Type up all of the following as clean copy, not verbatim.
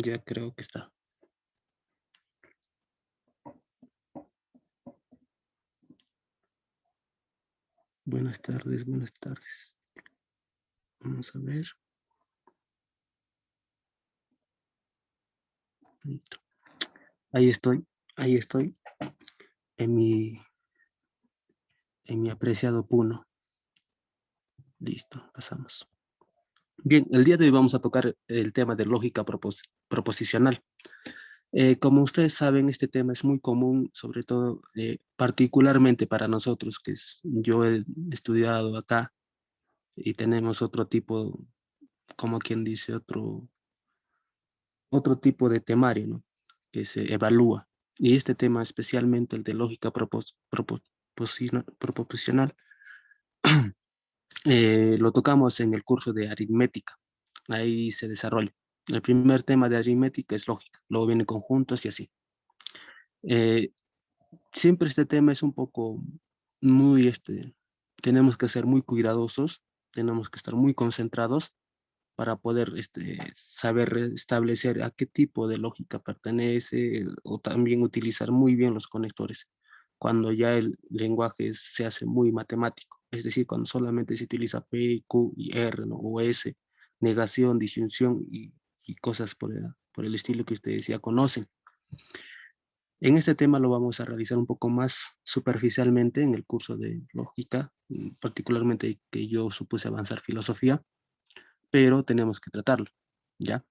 Ya creo que está. Buenas tardes, buenas tardes. Vamos a ver. Listo. Ahí estoy en mi apreciado Puno. Listo, pasamos. Bien, el día de hoy vamos a tocar el tema de lógica proposicional. Como ustedes saben, este tema es muy común, sobre todo, particularmente para nosotros, yo he estudiado acá y tenemos otro tipo, como quien dice, otro tipo de temario, ¿no? Que se evalúa. Y este tema, especialmente el de lógica proposicional, lo tocamos en el curso de aritmética. Ahí se desarrolla. El primer tema de aritmética es lógica, luego vienen conjuntos y así. Eh, Siempre este tema es un poco muy, tenemos que ser muy cuidadosos, tenemos que estar muy concentrados para poder saber establecer a qué tipo de lógica pertenece o también utilizar muy bien los conectores cuando ya el lenguaje se hace muy matemático, es decir, cuando solamente se utiliza P, Q y R, ¿no? O S, negación, disyunción y cosas por el estilo que ustedes ya conocen. En este tema lo vamos a realizar un poco más superficialmente en el curso de lógica, particularmente que yo supuse avanzar filosofía, pero tenemos que tratarlo, ¿ya?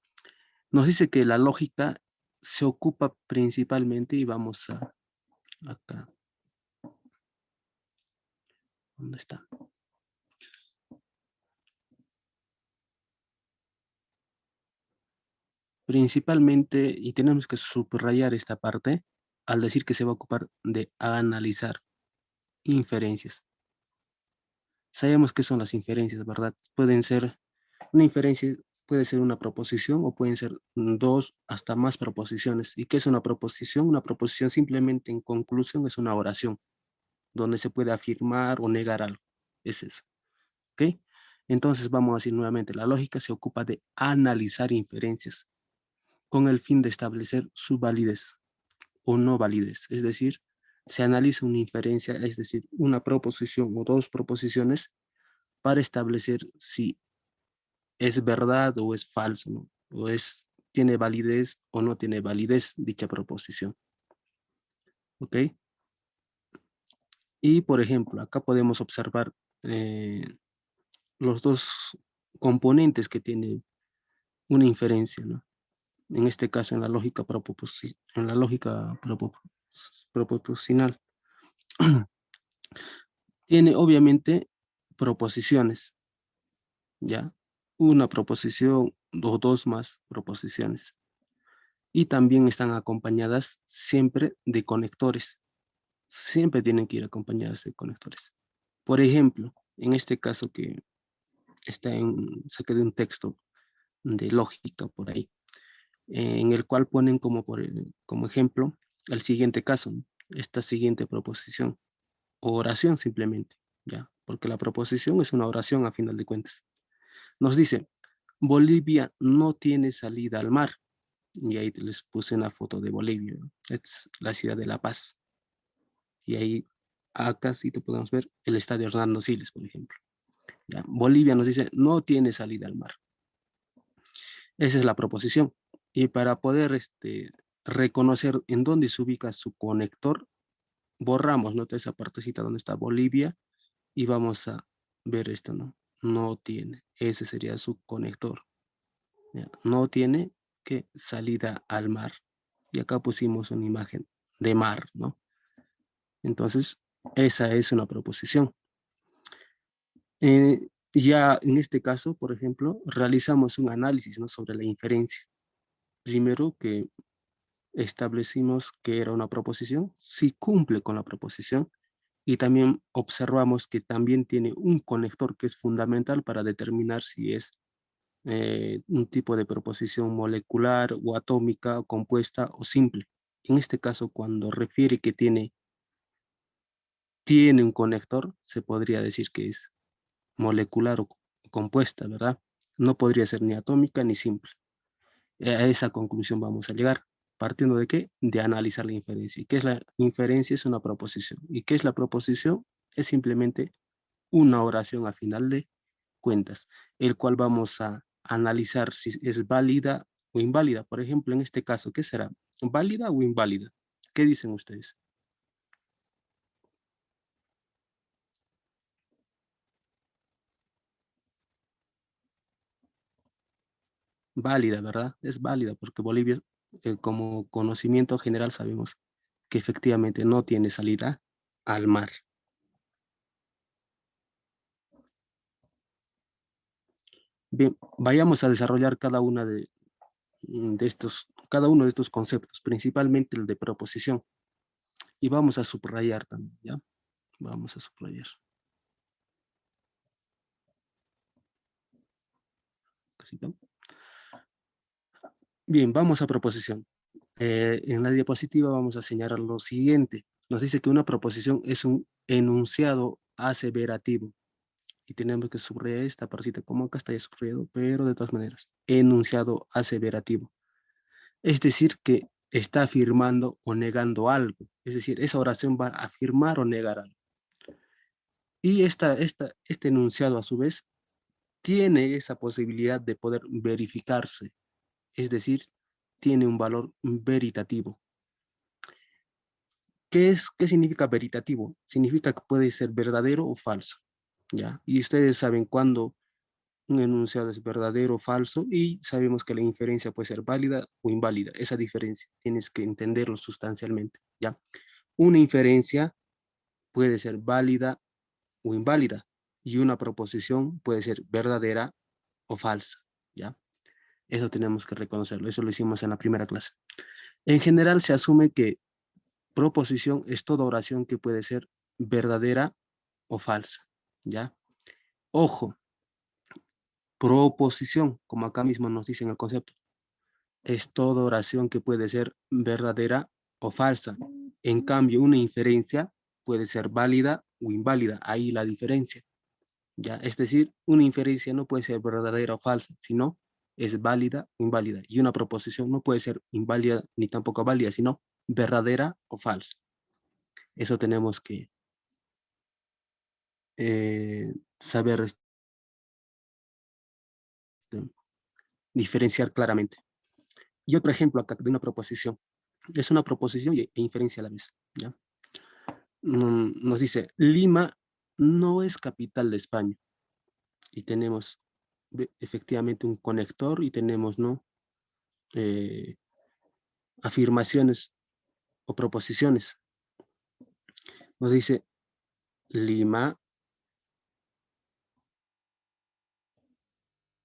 Nos dice que la lógica se ocupa principalmente, y vamos a acá, ¿dónde está? Principalmente, y tenemos que subrayar esta parte, al decir que se va a ocupar de analizar inferencias. Sabemos qué son las inferencias, ¿verdad? Una inferencia puede ser una proposición o pueden ser dos hasta más proposiciones. ¿Y qué es una proposición? Una proposición simplemente en conclusión es una oración donde se puede afirmar o negar algo. Es eso. ¿Ok? Entonces vamos a decir nuevamente, la lógica se ocupa de analizar inferencias con el fin de establecer su validez o no validez. Es decir, se analiza una inferencia, es decir, una proposición o dos proposiciones para establecer si es verdad o es falso, ¿no? Tiene validez o no tiene validez dicha proposición. ¿Ok? Y por ejemplo, acá podemos observar los dos componentes que tiene una inferencia, ¿no? En este caso, en la lógica proposicional. Tiene obviamente proposiciones, ¿ya? Una proposición o dos más proposiciones. Y también están acompañadas siempre de conectores. Siempre tienen que ir acompañadas de conectores. Por ejemplo, en este caso que saqué de un texto de lógica por ahí, en el cual ponen como ejemplo el siguiente caso, ¿no? Esta siguiente proposición o oración simplemente, ¿ya? Porque la proposición es una oración a final de cuentas. Nos dice, Bolivia no tiene salida al mar. Y ahí les puse una foto de Bolivia, ¿no? Es la ciudad de La Paz. Y ahí, acá sí te podemos ver el estadio Hernando Siles, por ejemplo. ¿Ya? Bolivia nos dice, no tiene salida al mar. Esa es la proposición. Y para poder reconocer en dónde se ubica su conector, borramos, ¿no? Esa partecita donde está Bolivia y vamos a ver esto, ¿no? No tiene. Ese sería su conector. ¿Ya? No tiene que salida al mar. Y acá pusimos una imagen de mar, ¿no? Entonces, esa es una proposición. Ya en este caso, por ejemplo, realizamos un análisis, ¿no? Sobre la inferencia. Primero que establecimos que era una proposición, si cumple con la proposición, y también observamos que también tiene un conector que es fundamental para determinar si es un tipo de proposición molecular o atómica o compuesta o simple. En este caso, cuando refiere que tiene un conector, se podría decir que es molecular o compuesta, ¿verdad? No podría ser ni atómica ni simple. A esa conclusión vamos a llegar. ¿Partiendo de qué? De analizar la inferencia. ¿Y qué es la inferencia? Es una proposición. ¿Y qué es la proposición? Es simplemente una oración a final de cuentas, el cual vamos a analizar si es válida o inválida. Por ejemplo, en este caso, ¿qué será? ¿Válida o inválida? ¿Qué dicen ustedes? Válida, ¿verdad? Es válida porque Bolivia, como conocimiento general, sabemos que efectivamente no tiene salida al mar. Bien, vayamos a desarrollar cada uno de estos conceptos, principalmente el de proposición, y vamos a subrayar también, ¿ya? Vamos a subrayar. Cosita. Bien, vamos a proposición. En la diapositiva vamos a señalar lo siguiente. Nos dice que una proposición es un enunciado aseverativo. Y tenemos que subrayar esta partita, como acá está ya subrayado, pero de todas maneras, enunciado aseverativo. Es decir, que está afirmando o negando algo. Es decir, esa oración va a afirmar o negar algo. Y este enunciado, a su vez, tiene esa posibilidad de poder verificarse. Es decir, tiene un valor veritativo. ¿Qué significa veritativo? Significa que puede ser verdadero o falso, ¿ya? Y ustedes saben cuándo un enunciado es verdadero o falso y sabemos que la inferencia puede ser válida o inválida. Esa diferencia tienes que entenderlo sustancialmente, ¿ya? Una inferencia puede ser válida o inválida y una proposición puede ser verdadera o falsa, ¿ya? Eso tenemos que reconocerlo, eso lo hicimos en la primera clase. En general se asume que proposición es toda oración que puede ser verdadera o falsa, ¿ya? Ojo, proposición, como acá mismo nos dicen el concepto, es toda oración que puede ser verdadera o falsa. En cambio, una inferencia puede ser válida o inválida, ahí la diferencia, ¿ya? Es decir, una inferencia no puede ser verdadera o falsa, sino es válida o inválida. Y una proposición no puede ser inválida ni tampoco válida, sino verdadera o falsa. Eso tenemos que saber diferenciar claramente. Y otro ejemplo acá de una proposición. Es una proposición e inferencia a la vez, ¿ya? Nos dice, Lima no es capital de España. Y tenemos efectivamente un conector y tenemos, ¿no? Eh, afirmaciones o proposiciones. Nos dice, Lima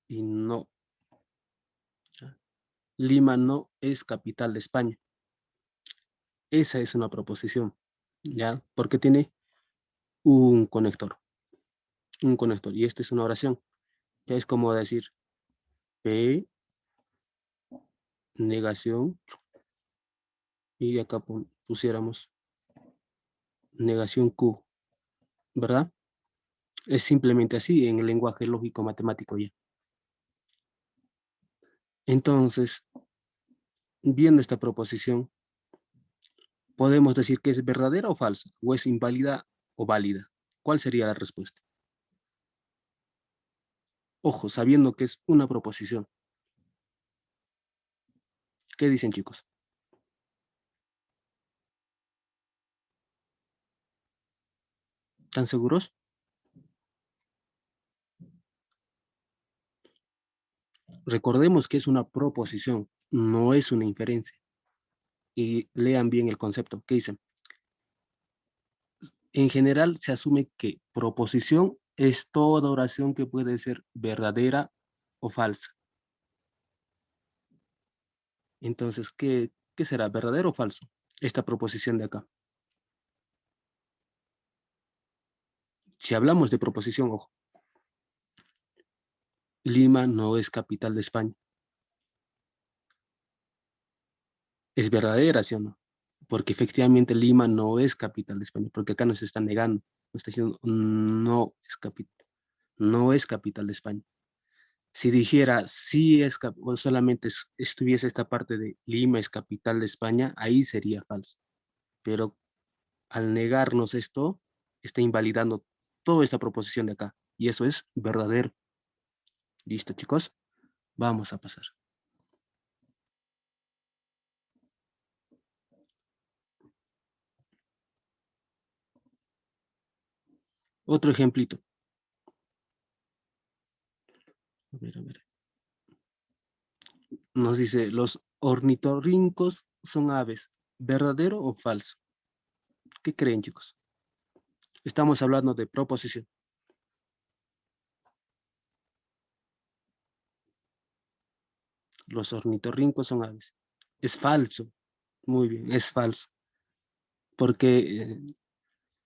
y no. ¿Ya? Lima no es capital de España. Esa es una proposición, ¿ya? Porque tiene un conector, un conector. Y esta es una oración. Ya es como decir P, negación, y acá pusiéramos negación Q, ¿verdad? Es simplemente así en el lenguaje lógico matemático ya. Entonces, viendo esta proposición, podemos decir que es verdadera o falsa, o es inválida o válida. ¿Cuál sería la respuesta? Ojo, sabiendo que es una proposición. ¿Qué dicen, chicos? ¿Están seguros? Recordemos que es una proposición, no es una inferencia. Y lean bien el concepto. ¿Qué dicen? En general se asume que proposición es toda oración que puede ser verdadera o falsa. Entonces, ¿qué será? ¿Verdadero o falso? Esta proposición de acá. Si hablamos de proposición, ojo, Lima no es capital de España. ¿Es verdadera, sí o no? Porque efectivamente Lima no es capital de España, porque acá nos está negando, nos está diciendo no es capital de España. Si dijera sí es o solamente estuviese esta parte de Lima es capital de España, ahí sería falso. Pero al negarnos esto, está invalidando toda esta proposición de acá. Y eso es verdadero. ¿Listo, chicos? Vamos a pasar. Otro ejemplito. A ver, a ver. Nos dice, los ornitorrincos son aves. ¿Verdadero o falso? ¿Qué creen, chicos? Estamos hablando de proposición. Los ornitorrincos son aves. Es falso. Muy bien, es falso. Porque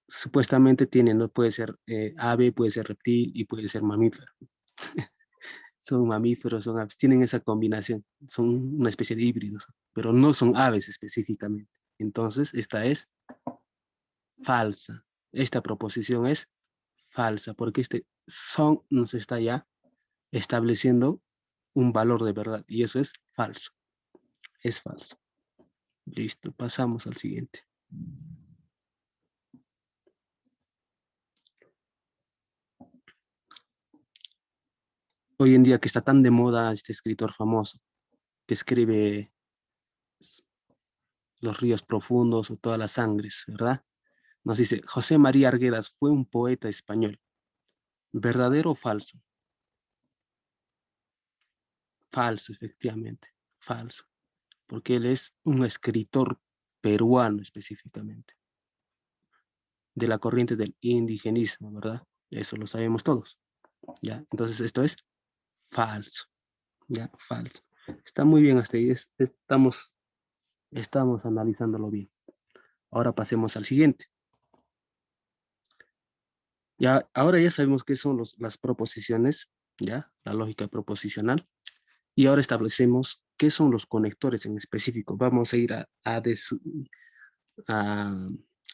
supuestamente tiene, no puede ser ave, puede ser reptil y puede ser mamífero. Son mamíferos, son aves, tienen esa combinación, son una especie de híbridos, pero no son aves específicamente. Entonces, esta es falsa. Esta proposición es falsa, porque este son nos está ya estableciendo un valor de verdad, y eso es falso. Es falso. Listo, pasamos al siguiente. Hoy en día que está tan de moda este escritor famoso, que escribe Los ríos profundos o todas las sangres, ¿verdad? Nos dice, José María Arguedas fue un poeta español. ¿Verdadero o falso? Falso, efectivamente. Falso. Porque él es un escritor peruano específicamente, de la corriente del indigenismo, ¿verdad? Eso lo sabemos todos. ¿Ya? Entonces esto es falso. ¿Ya? Falso. Está muy bien hasta ahí. Estamos analizándolo bien. Ahora pasemos al siguiente. Ya, ahora ya sabemos qué son las proposiciones, ¿ya? La lógica proposicional. Y ahora establecemos qué son los conectores en específico. Vamos a ir a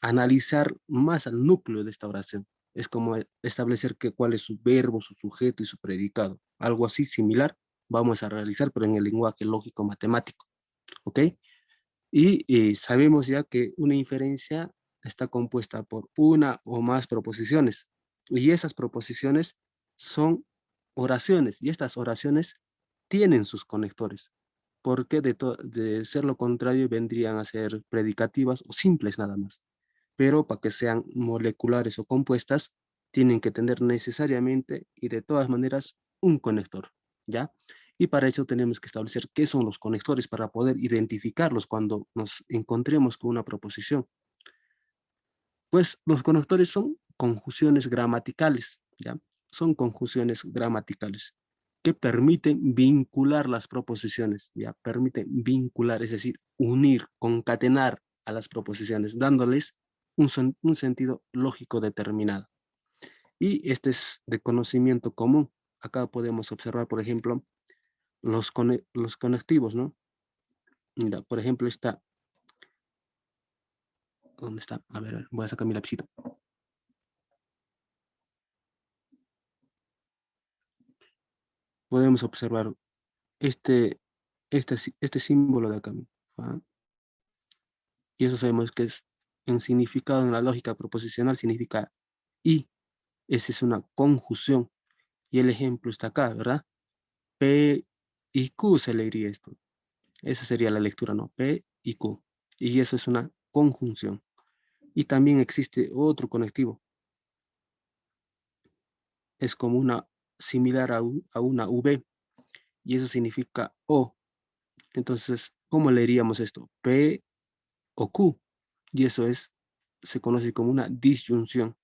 analizar más al núcleo de esta oración. Es como establecer cuál es su verbo, su sujeto y su predicado. Algo así similar vamos a realizar, pero en el lenguaje lógico matemático. ¿Ok? Y sabemos ya que una inferencia está compuesta por una o más proposiciones. Y esas proposiciones son oraciones. Y estas oraciones tienen sus conectores. Porque de ser lo contrario vendrían a ser predicativas o simples nada más. Pero para que sean moleculares o compuestas, tienen que tener necesariamente y de todas maneras un conector. ¿Ya? Y para eso tenemos que establecer qué son los conectores para poder identificarlos cuando nos encontremos con una proposición. Pues los conectores son conjunciones gramaticales, ¿ya? Son conjunciones gramaticales que permiten vincular las proposiciones, ¿ya? Permiten vincular, es decir, unir, concatenar a las proposiciones, dándoles un sentido lógico determinado. Y este es de conocimiento común. Acá podemos observar, por ejemplo, los conectivos, ¿no? Mira, por ejemplo, ¿dónde está? A ver, voy a sacar mi lapicito. Podemos observar este, este símbolo de acá. ¿Va? Y eso sabemos que es en significado, en la lógica proposicional, significa y. Esa es una conjunción. Y el ejemplo está acá, ¿verdad? P y Q se le diría esto. Esa sería la lectura, ¿no? P y Q. Y eso es una conjunción. Y también existe otro conectivo. Es como una similar a una V. Y eso significa O. Entonces, ¿cómo leeríamos esto? P o Q. Y eso se conoce como una disyunción.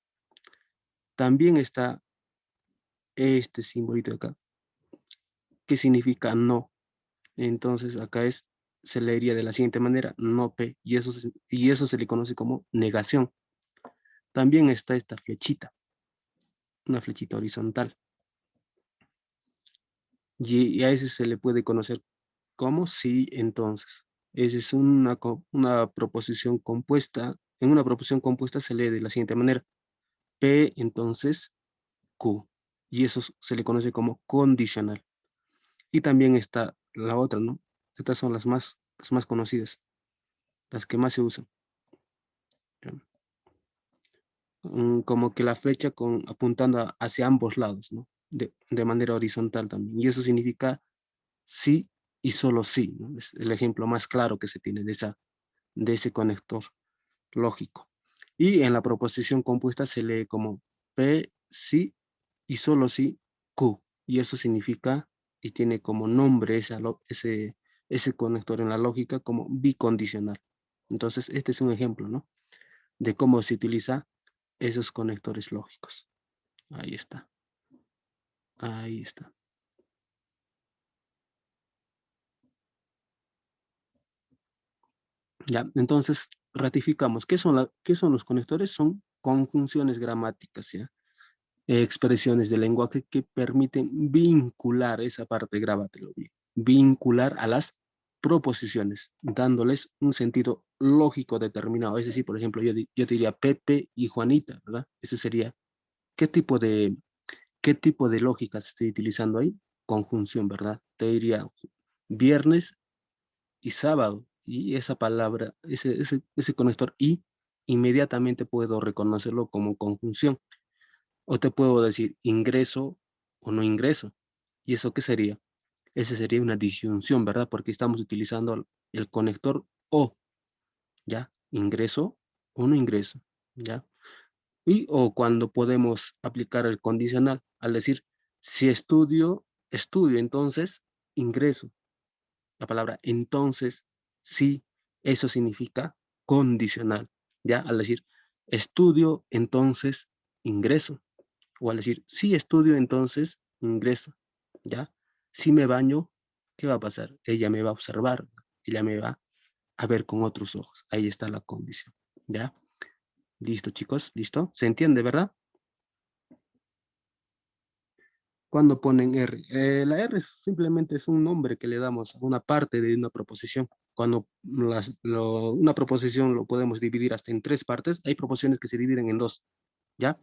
También está este simbolito de acá, que significa no. Entonces, acá se leería de la siguiente manera, no P. Y eso se le conoce como negación. También está esta flechita, una flechita horizontal. Y a ese se le puede conocer como sí, entonces. Esa es una proposición compuesta. En una proposición compuesta se lee de la siguiente manera. P, entonces, Q. Y eso se le conoce como condicional. Y también está la otra, ¿no? Estas son las más conocidas, las que más se usan. ¿Ya? Como que la flecha apuntando hacia ambos lados, ¿no? De manera horizontal también. Y eso significa sí y solo sí, ¿no? Es el ejemplo más claro que se tiene de ese conector lógico. Y en la proposición compuesta se lee como P, sí y solo sí, Q. Y eso significa y tiene como nombre ese conector en la lógica como bicondicional. Entonces, este es un ejemplo, ¿no? De cómo se utiliza esos conectores lógicos. Ahí está. Ahí está. Ya, entonces ratificamos. ¿Qué son los conectores? Son conjunciones gramáticas, ¿ya? Expresiones del lenguaje que permiten vincular esa parte, grábatelo bien, vincular a las proposiciones, dándoles un sentido lógico determinado. Es decir, por ejemplo, yo diría Pepe y Juanita, ¿verdad? Ese sería, ¿qué tipo de, qué tipo de lógica se estoy utilizando ahí? Conjunción, ¿verdad? Te diría viernes y sábado, y esa palabra, ese conector y, inmediatamente puedo reconocerlo como conjunción. O te puedo decir ingreso o no ingreso. ¿Y eso qué sería? Ese sería una disyunción, ¿verdad? Porque estamos utilizando el conector o, ¿ya? Ingreso o no ingreso, ¿ya? Y o cuando podemos aplicar el condicional, al decir, si estudio, entonces ingreso. La palabra entonces, sí, eso significa condicional, ¿ya? Al decir, estudio, entonces ingreso. O al decir, sí estudio, entonces ingreso, ¿ya? Si me baño, ¿qué va a pasar? Ella me va a observar, ella me va a ver con otros ojos. Ahí está la condición, ¿ya? Listo, chicos, listo. ¿Se entiende, verdad? Cuando ponen R. La R simplemente es un nombre que le damos a una parte de una proposición. Cuando una proposición lo podemos dividir hasta en tres partes, hay proposiciones que se dividen en dos, ¿ya?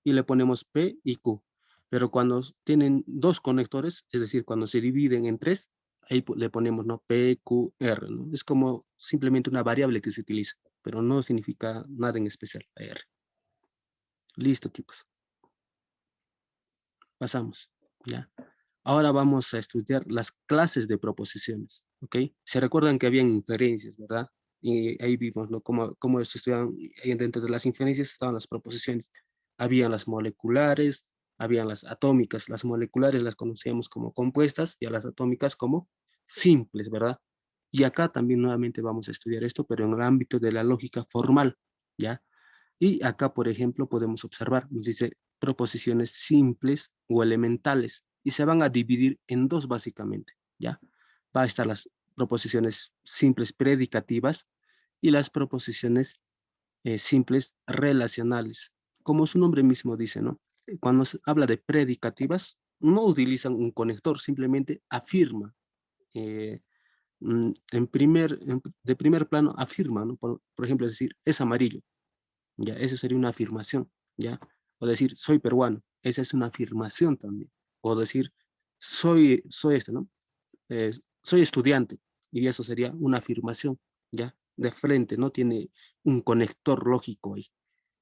Y le ponemos P y Q. Pero cuando tienen dos conectores, es decir, cuando se dividen en tres, ahí le ponemos, ¿no? P, Q, R, ¿no? Es como simplemente una variable que se utiliza, pero no significa nada en especial la R. Listo, chicos. Pasamos, ¿ya? Ahora vamos a estudiar las clases de proposiciones, ¿ok? Se recuerdan que habían inferencias, ¿verdad? Y ahí vimos, ¿no? Cómo se estudian, ahí dentro de las inferencias estaban las proposiciones. Habían las moleculares, habían las atómicas. Las moleculares las conocíamos como compuestas y a las atómicas como simples, ¿verdad? Y acá también nuevamente vamos a estudiar esto, pero en el ámbito de la lógica formal, ¿ya? Y acá, por ejemplo, podemos observar, nos dice proposiciones simples o elementales y se van a dividir en dos básicamente, ¿ya? Va a estar las proposiciones simples predicativas y las proposiciones simples relacionales. Como su nombre mismo dice, ¿no? Cuando se habla de predicativas, no utilizan un conector, simplemente afirma. eh, de primer plano afirma, ¿no? Por ejemplo, decir, es amarillo. Ya, eso sería una afirmación, ¿ya? O decir, soy peruano, esa es una afirmación también. O decir, soy esto, ¿no? Soy estudiante, y eso sería una afirmación, ¿ya? De frente, no tiene un conector lógico ahí,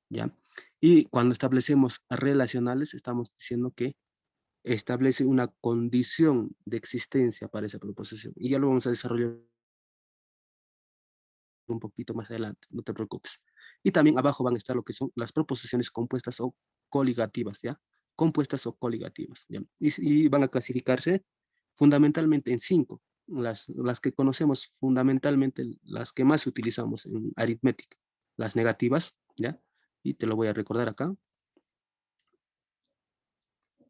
¿ya? Y cuando establecemos relacionales, estamos diciendo que establece una condición de existencia para esa proposición. Y ya lo vamos a desarrollar un poquito más adelante, no te preocupes. Y también abajo van a estar lo que son las proposiciones compuestas o coligativas, ¿ya? Compuestas o coligativas, ¿ya? Y van a clasificarse fundamentalmente en cinco, las que conocemos fundamentalmente, las que más utilizamos en aritmética, las negativas, ¿ya? Y te lo voy a recordar acá,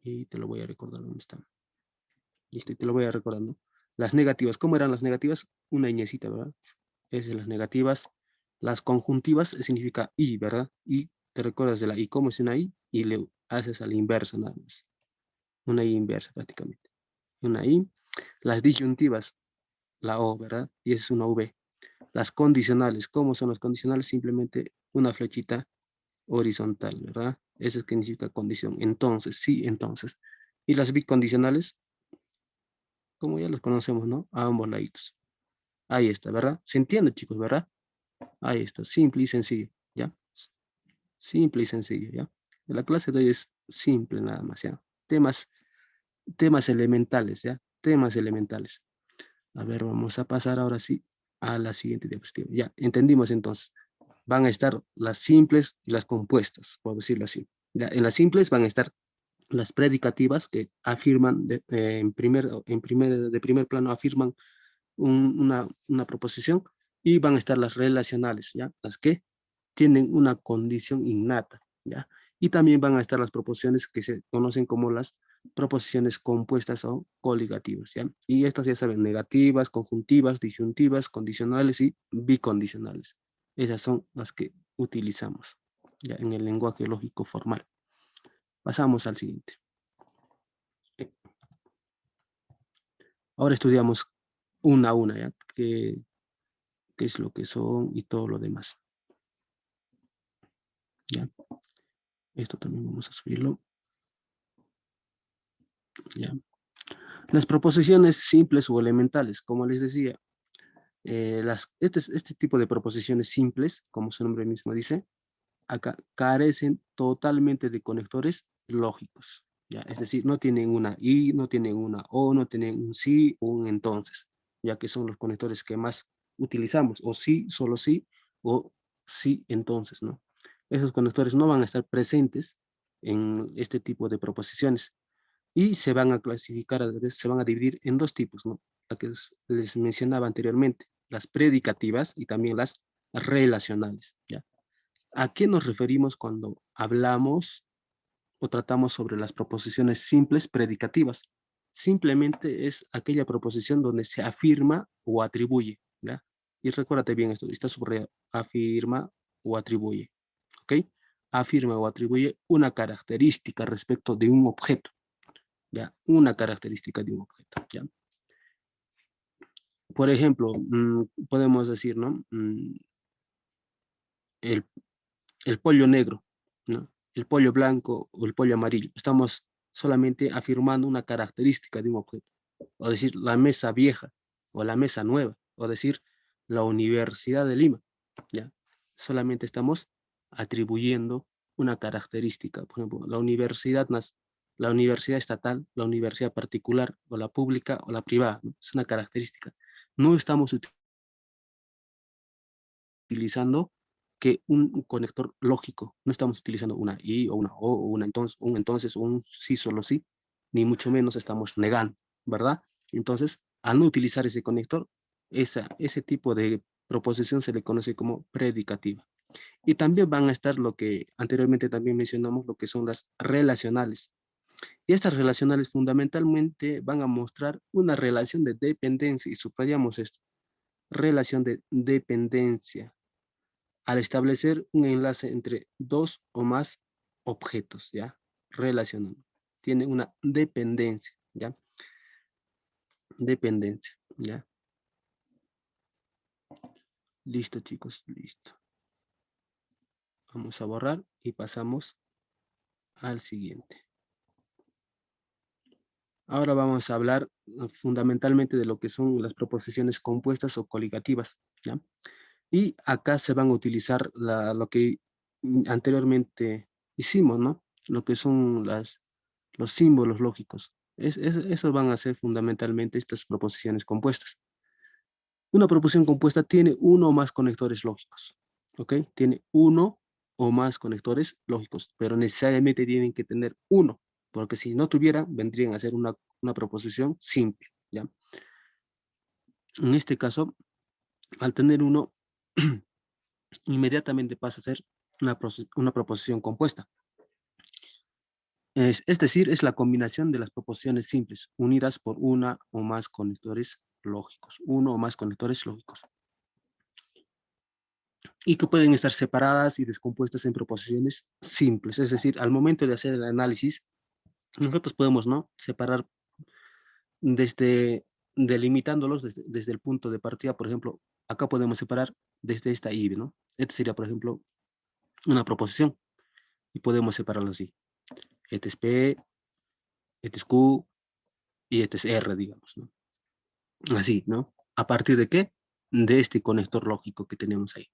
y te lo voy a recordar dónde están. Listo, y te lo voy a recordar, ¿no? Las negativas, ¿cómo eran las negativas? Una ñecita, ¿verdad? Es de las negativas. Las conjuntivas significa y, ¿verdad? Y te recuerdas de la y, ¿cómo es una y? Y le haces a la inversa nada más. Una y inversa prácticamente. Una y. Las disyuntivas, la o, ¿verdad? Y esa es una v. Las condicionales, ¿cómo son las condicionales? Simplemente una flechita horizontal, ¿verdad? Eso es que significa condición. Entonces, sí, entonces. Y las bicondicionales, como ya los conocemos, ¿no? A ambos laditos. Ahí está, ¿verdad? ¿Se entiende, chicos, verdad? Ahí está, simple y sencillo, ¿ya? Simple y sencillo, ¿ya? La clase de hoy es simple nada más, ¿ya? Temas elementales, ¿ya? Temas elementales. A ver, vamos a pasar ahora sí a la siguiente diapositiva. Ya, entendimos entonces. Van a estar las simples y las compuestas, por decirlo así. Ya, en las simples van a estar las predicativas que afirman de primer plano afirman una proposición, y van a estar las relacionales, ¿ya? Las que tienen una condición innata, ¿ya? Y también van a estar las proposiciones que se conocen como las proposiciones compuestas o coligativas, ¿ya? Y estas ya saben, negativas, conjuntivas, disyuntivas, condicionales y bicondicionales. Esas son las que utilizamos, ¿ya? En el lenguaje lógico formal. Pasamos al siguiente. Ahora estudiamos una a una, ¿ya? Qué es lo que son y todo lo demás, ¿ya? Esto también vamos a subirlo, ¿ya? Las proposiciones simples o elementales, como les decía, este tipo de proposiciones simples, como su nombre mismo dice, acá carecen totalmente de conectores lógicos, ¿ya? Es decir, no tienen una y, no tienen una o, no tienen un sí o un entonces, ya que son los conectores que más utilizamos, o sí, solo sí, o sí, entonces, ¿no? Esos conectores no van a estar presentes en este tipo de proposiciones y se van a clasificar, se van a dividir en dos tipos, ¿no? La que les mencionaba anteriormente, las predicativas y también las relacionales, ¿ya? ¿A qué nos referimos cuando hablamos o tratamos sobre las proposiciones simples predicativas? Simplemente es aquella proposición donde se afirma o atribuye, ¿ya? Y recuérdate bien esto, está subrayado, afirma o atribuye, ¿ok? Afirma o atribuye una característica respecto de un objeto, ¿ya? Una característica de un objeto, ¿ya? Por ejemplo, podemos decir, ¿no? El, el pollo negro, ¿no? El pollo blanco o el pollo amarillo. Estamos solamente afirmando una característica de un objeto. O decir la mesa vieja o la mesa nueva. O decir la Universidad de Lima, ¿ya? Solamente estamos atribuyendo una característica. Por ejemplo, la universidad estatal, la universidad particular o la pública o la privada, ¿no? Es una característica. No estamos utilizando que un conector lógico. No estamos utilizando una y o una o una entonces o un sí solo sí, ni mucho menos estamos negando, ¿verdad? Entonces, al no utilizar ese conector, ese tipo de proposición se le conoce como predicativa. Y también van a estar lo que anteriormente también mencionamos, lo que son las relacionales. Y estas relacionales fundamentalmente van a mostrar una relación de dependencia, y subrayamos esto, relación de dependencia, al establecer un enlace entre dos o más objetos, ¿ya? Relacionando. Tiene una dependencia, ¿ya? Dependencia, ¿ya? Listo, chicos, listo. Vamos a borrar y pasamos al siguiente. Ahora vamos a hablar fundamentalmente de lo que son las proposiciones compuestas o coligativas, ¿ya? Y acá se van a utilizar lo que anteriormente hicimos, ¿no? Lo que son los símbolos lógicos. Esos van a ser fundamentalmente estas proposiciones compuestas. Una proposición compuesta tiene uno o más conectores lógicos, ¿ok? Tiene uno o más conectores lógicos, pero necesariamente tienen que tener uno, porque si no tuvieran, vendrían a ser una proposición simple, ¿ya? En este caso, al tener uno, inmediatamente pasa a ser una proposición compuesta. Es decir, es la combinación de las proposiciones simples, unidas por una o más conectores lógicos, uno o más conectores lógicos, y que pueden estar separadas y descompuestas en proposiciones simples. Es decir, al momento de hacer el análisis, nosotros podemos, ¿no?, separar desde, delimitándolos desde el punto de partida. Por ejemplo, acá podemos separar desde esta I, ¿no? Este sería, por ejemplo, una proposición, y podemos separarlo así. Este es P, este es Q, y este es R, digamos, ¿no? Así, ¿no? ¿A partir de qué? De este conector lógico que tenemos ahí.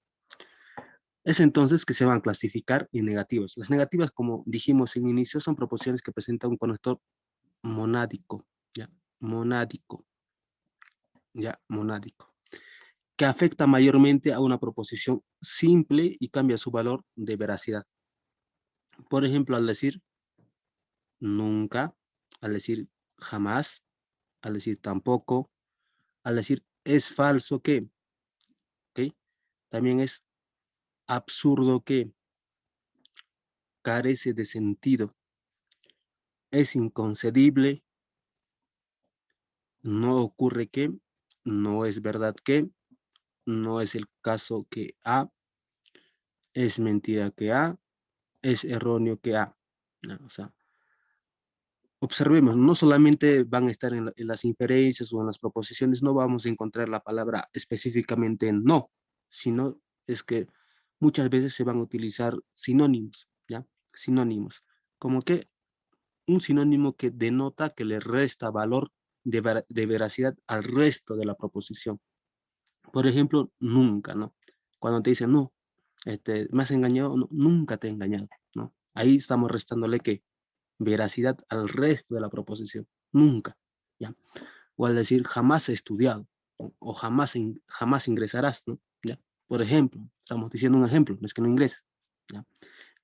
Es entonces que se van a clasificar en negativas. Las negativas, como dijimos en inicio, son proposiciones que presentan un conector monádico, ¿ya? Monádico, ¿ya? Monádico, que afecta mayormente a una proposición simple y cambia su valor de veracidad. Por ejemplo, al decir nunca, al decir jamás, al decir tampoco, al decir es falso que, ¿ok? También es absurdo que, carece de sentido, es inconcebible, no ocurre que, no es verdad que, no es el caso que A, es mentira que A, es erróneo que A. ¿No? O sea, observemos, no solamente van a estar en las inferencias o en las proposiciones, no vamos a encontrar la palabra específicamente en no, sino es que muchas veces se van a utilizar sinónimos, ¿ya? Sinónimos, como que un sinónimo que denota que le resta valor de veracidad al resto de la proposición. Por ejemplo, nunca, ¿no? Cuando te dicen, no, me has engañado, no, nunca te he engañado, ¿no? Ahí estamos restándole que veracidad al resto de la proposición, nunca, ¿ya? O al decir, jamás he estudiado, o jamás, jamás ingresarás, ¿no? ¿Ya? Por ejemplo, estamos diciendo un ejemplo, no es que no ingreses, ¿ya?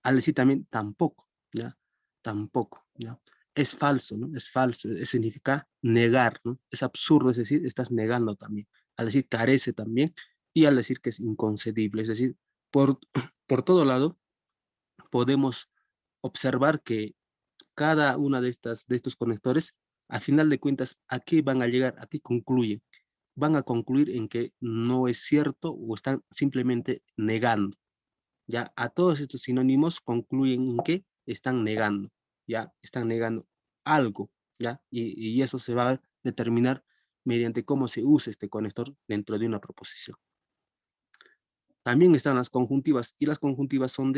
Al decir también, tampoco, ¿ya? Tampoco, ¿ya? Es falso, ¿no? Es falso, significa negar, ¿no? Es absurdo, es decir, estás negando también. Al decir carece también, y al decir que es inconcebible, es decir, por, por todo lado podemos observar que cada una de estos conectores, a final de cuentas, ¿a qué van a llegar? ¿A qué concluyen? Van a concluir en que no es cierto o están simplemente negando. Ya a todos estos sinónimos concluyen en que están negando, ya están negando algo, ya, y eso se va a determinar mediante cómo se usa este conector dentro de una proposición. También están las conjuntivas, y las conjuntivas son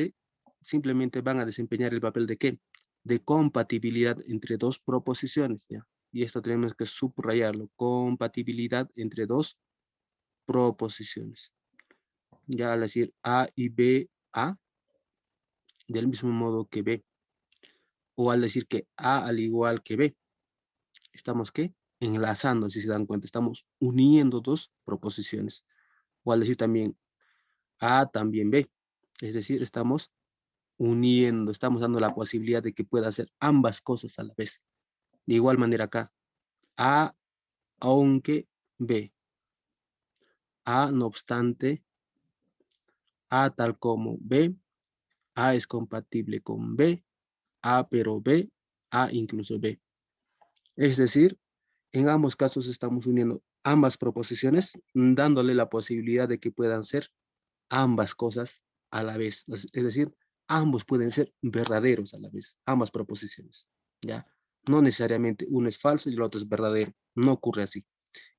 simplemente van a desempeñar el papel de ¿qué? De compatibilidad entre dos proposiciones, ¿ya? Y esto tenemos que subrayarlo, compatibilidad entre dos proposiciones. Ya al decir A y B, A, del mismo modo que B, o al decir que A al igual que B, estamos ¿qué? Enlazando, si se dan cuenta, estamos uniendo dos proposiciones. O al decir también A también B, es decir, estamos uniendo, estamos dando la posibilidad de que pueda hacer ambas cosas a la vez. De igual manera acá, A aunque B, A no obstante, A tal como B, A es compatible con B, A pero B, A incluso B. Es decir, en ambos casos estamos uniendo ambas proposiciones, dándole la posibilidad de que puedan ser ambas cosas a la vez. Es decir, ambos pueden ser verdaderos a la vez, ambas proposiciones. ¿Ya? No necesariamente uno es falso y el otro es verdadero. No ocurre así.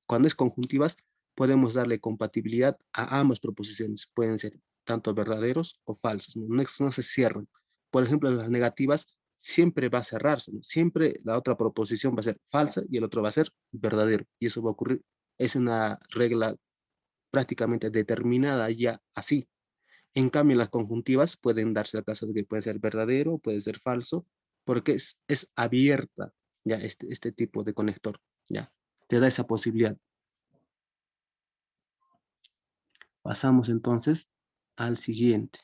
Cuando es conjuntivas, podemos darle compatibilidad a ambas proposiciones. Pueden ser tanto verdaderos o falsos. No se cierran. Por ejemplo, en las negativas siempre va a cerrarse, ¿no? Siempre la otra proposición va a ser falsa y el otro va a ser verdadero. Y eso va a ocurrir. Es una regla prácticamente determinada ya así. En cambio, las conjuntivas pueden darse el caso de que puede ser verdadero, puede ser falso, porque es abierta ya este tipo de conector, ya. Te da esa posibilidad. Pasamos entonces al siguiente.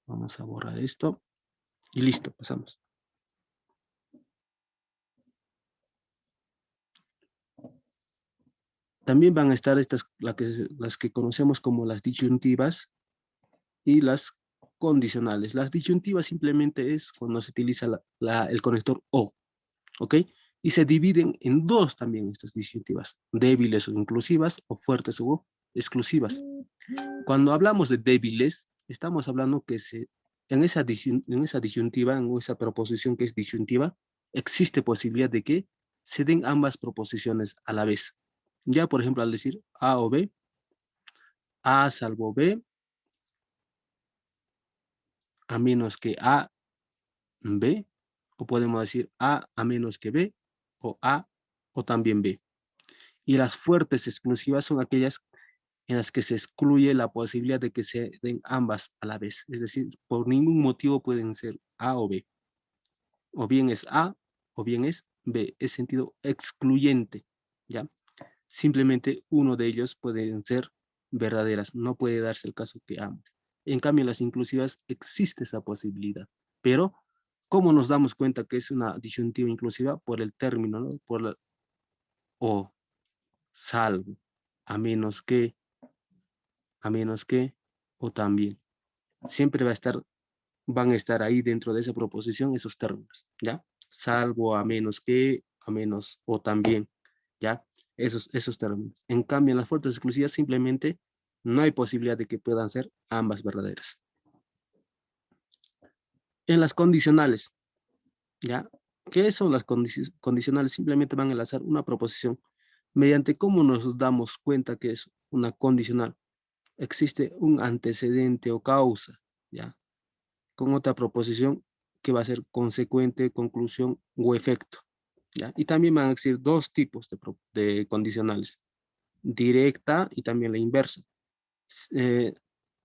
Vamos a borrar esto y listo, pasamos. También van a estar las que conocemos como las disyuntivas y las condicionales. Las disyuntivas simplemente es cuando se utiliza el conector o, ¿ok? Y se dividen en dos también estas disyuntivas, débiles o inclusivas o fuertes o exclusivas. Cuando hablamos de débiles, estamos hablando que en esa disyuntiva, en esa proposición que es disyuntiva, existe posibilidad de que se den ambas proposiciones a la vez. Ya, por ejemplo, al decir A o B, A salvo B, a menos que A, B, o podemos decir A menos que B, o A o también B. Y las fuertes exclusivas son aquellas en las que se excluye la posibilidad de que se den ambas a la vez. Es decir, por ningún motivo pueden ser A o B. O bien es A o bien es B. Es sentido excluyente, ¿ya? Simplemente uno de ellos pueden ser verdaderas. No puede darse el caso que ambas. En cambio, en las inclusivas existe esa posibilidad. Pero, ¿cómo nos damos cuenta que es una disyuntiva inclusiva? Por el término, ¿no? Por la o, salvo, a a menos que, o también. Siempre van a estar ahí dentro de esa proposición esos términos, ¿ya? Salvo, a menos, o también, ¿ya? Esos términos. En cambio, en las fuerzas exclusivas simplemente no hay posibilidad de que puedan ser ambas verdaderas. En las condicionales, ¿ya? ¿Qué son las condicionales? Simplemente van a enlazar una proposición. Mediante cómo nos damos cuenta que es una condicional. Existe un antecedente o causa, ¿ya? Con otra proposición que va a ser consecuente, conclusión o efecto, ¿ya? Y también van a existir dos tipos de condicionales, directa y también la inversa. Eh,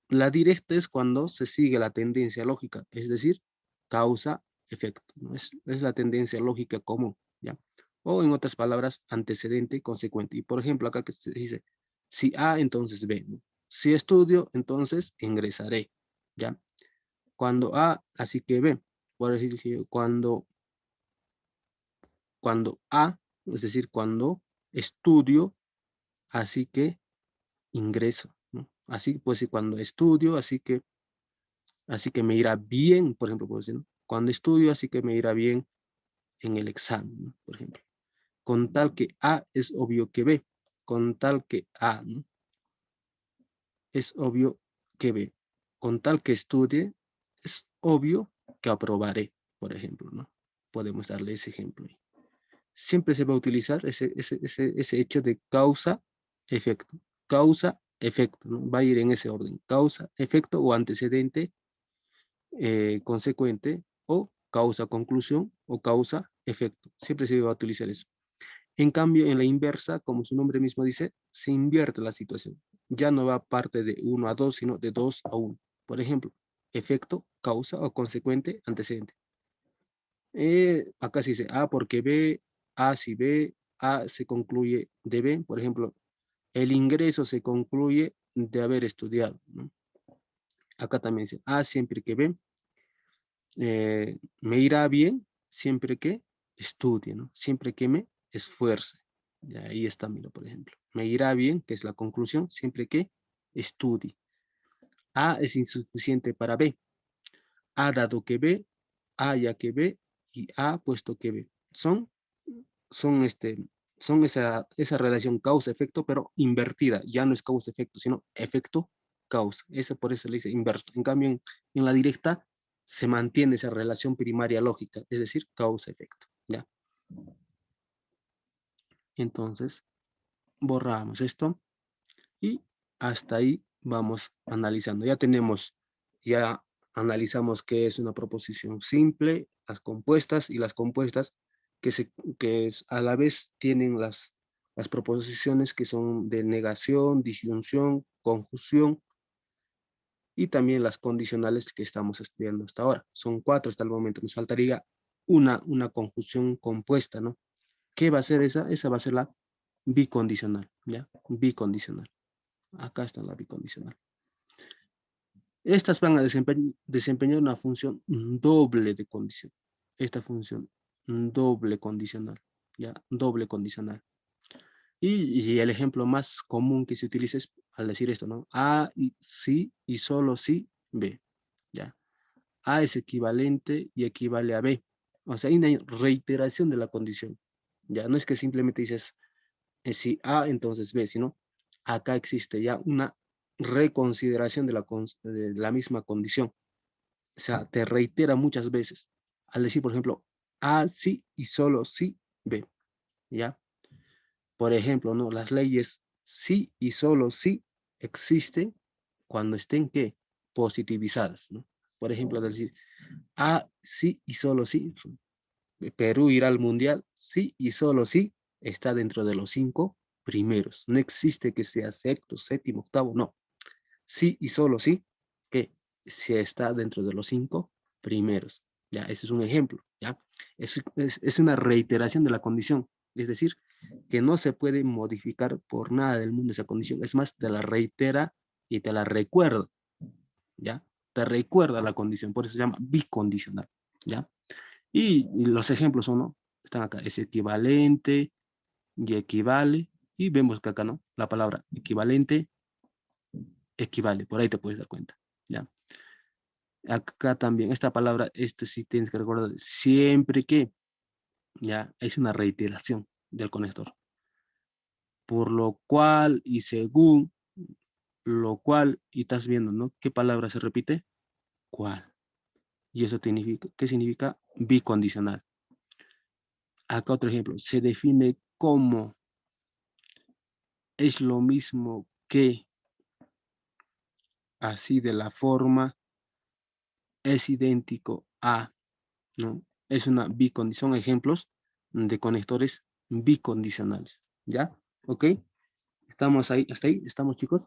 la directa es cuando se sigue la tendencia lógica, es decir, causa-efecto, ¿no? Es la tendencia lógica común, ¿ya? O en otras palabras, antecedente, consecuente. Y por ejemplo, acá que se dice, si A, entonces B, ¿no? Si estudio, entonces ingresaré, ¿ya? Cuando A, así que B. Por decir, cuando A, es decir, cuando estudio, así que ingreso, ¿no? Así pues, y cuando estudio, así que me irá bien, por ejemplo, puedo decir, ¿no? Cuando estudio, así que me irá bien en el examen, ¿no? Por ejemplo. Con tal que A es obvio que B, con tal que A, ¿no? Es obvio que B, con tal que estudie, es obvio que aprobaré, por ejemplo, ¿no? Podemos darle ese ejemplo. Siempre se va a utilizar ese hecho de causa-efecto. Causa-efecto, ¿no? Va a ir en ese orden. Causa-efecto o antecedente, consecuente, o causa-conclusión o causa-efecto. Siempre se va a utilizar eso. En cambio, en la inversa, como su nombre mismo dice, se invierte la situación. Ya no va parte de 1 a 2, sino de 2 a 1. Por ejemplo, efecto, causa o consecuente, antecedente. Acá se dice A porque B, A si B, A se concluye de B. Por ejemplo, el ingreso se concluye de haber estudiado, ¿no? Acá también dice A siempre que B, me irá bien siempre que estudie, ¿no? Siempre que me esfuerce. Y ahí está, mira, por ejemplo. Me irá bien, que es la conclusión, siempre que estudie. A es insuficiente para B. A dado que B, A ya que B y A puesto que B. Son, este, son esa relación causa-efecto, pero invertida. Ya no es causa-efecto, sino efecto-causa. Ese por eso le dice inverso. En cambio, en la directa se mantiene esa relación primaria lógica, es decir, causa-efecto. ¿Ya? Entonces, borramos esto y hasta ahí vamos analizando. Ya analizamos qué es una proposición simple, las compuestas y las compuestas a la vez tienen las proposiciones que son de negación, disyunción, conjunción y también las condicionales que estamos estudiando hasta ahora. Son 4 hasta el momento. Nos faltaría una conjunción compuesta, ¿no? ¿Qué va a ser esa? Esa va a ser la bicondicional, ¿ya? Bicondicional. Acá está la bicondicional. Estas van a desempeñar una función doble de condición. Esta función doble condicional, ¿ya? Doble condicional. Y el ejemplo más común que se utiliza es al decir esto, ¿no? A y sí y solo sí B, ¿ya? A es equivalente y equivale a B. O sea, hay una reiteración de la condición, ¿ya? No es que simplemente dices, si A, entonces B, sino acá existe ya una reconsideración de la misma condición. O sea, te reitera muchas veces. Al decir, por ejemplo, A sí y solo sí B, ¿ya? Por ejemplo, ¿no? Las leyes sí y solo sí existen cuando estén, ¿qué? Positivizadas, ¿no? Por ejemplo, decir A sí y solo sí, Perú irá al mundial, sí y solo sí está dentro de los 5 primeros. No existe que sea sexto, séptimo, octavo, no. Sí y solo sí que si está dentro de los 5 primeros. Ya, ese es un ejemplo, ya. Es una reiteración de la condición. Es decir, que no se puede modificar por nada del mundo esa condición. Es más, te la reitera y te la recuerda, ¿ya? Te recuerda la condición, por eso se llama bicondicional, ¿ya? Y los ejemplos son, ¿no? Están acá, es equivalente y equivale. Y vemos que acá, ¿no? La palabra equivalente equivale, por ahí te puedes dar cuenta, ¿ya? Acá también, esta palabra, este sí tienes que recordar, siempre que, ya, es una reiteración del conector. Por lo cual y según, lo cual, y estás viendo, ¿no? ¿Qué palabra se repite? ¿Cuál? Y eso significa, ¿qué significa? Bicondicional. Acá otro ejemplo, se define como es lo mismo que, así de la forma, es idéntico a, ¿no? Es una bicondición, son ejemplos de conectores bicondicionales, ¿ya? ¿Ok? ¿Estamos ahí? ¿Hasta ahí? ¿Estamos, chicos?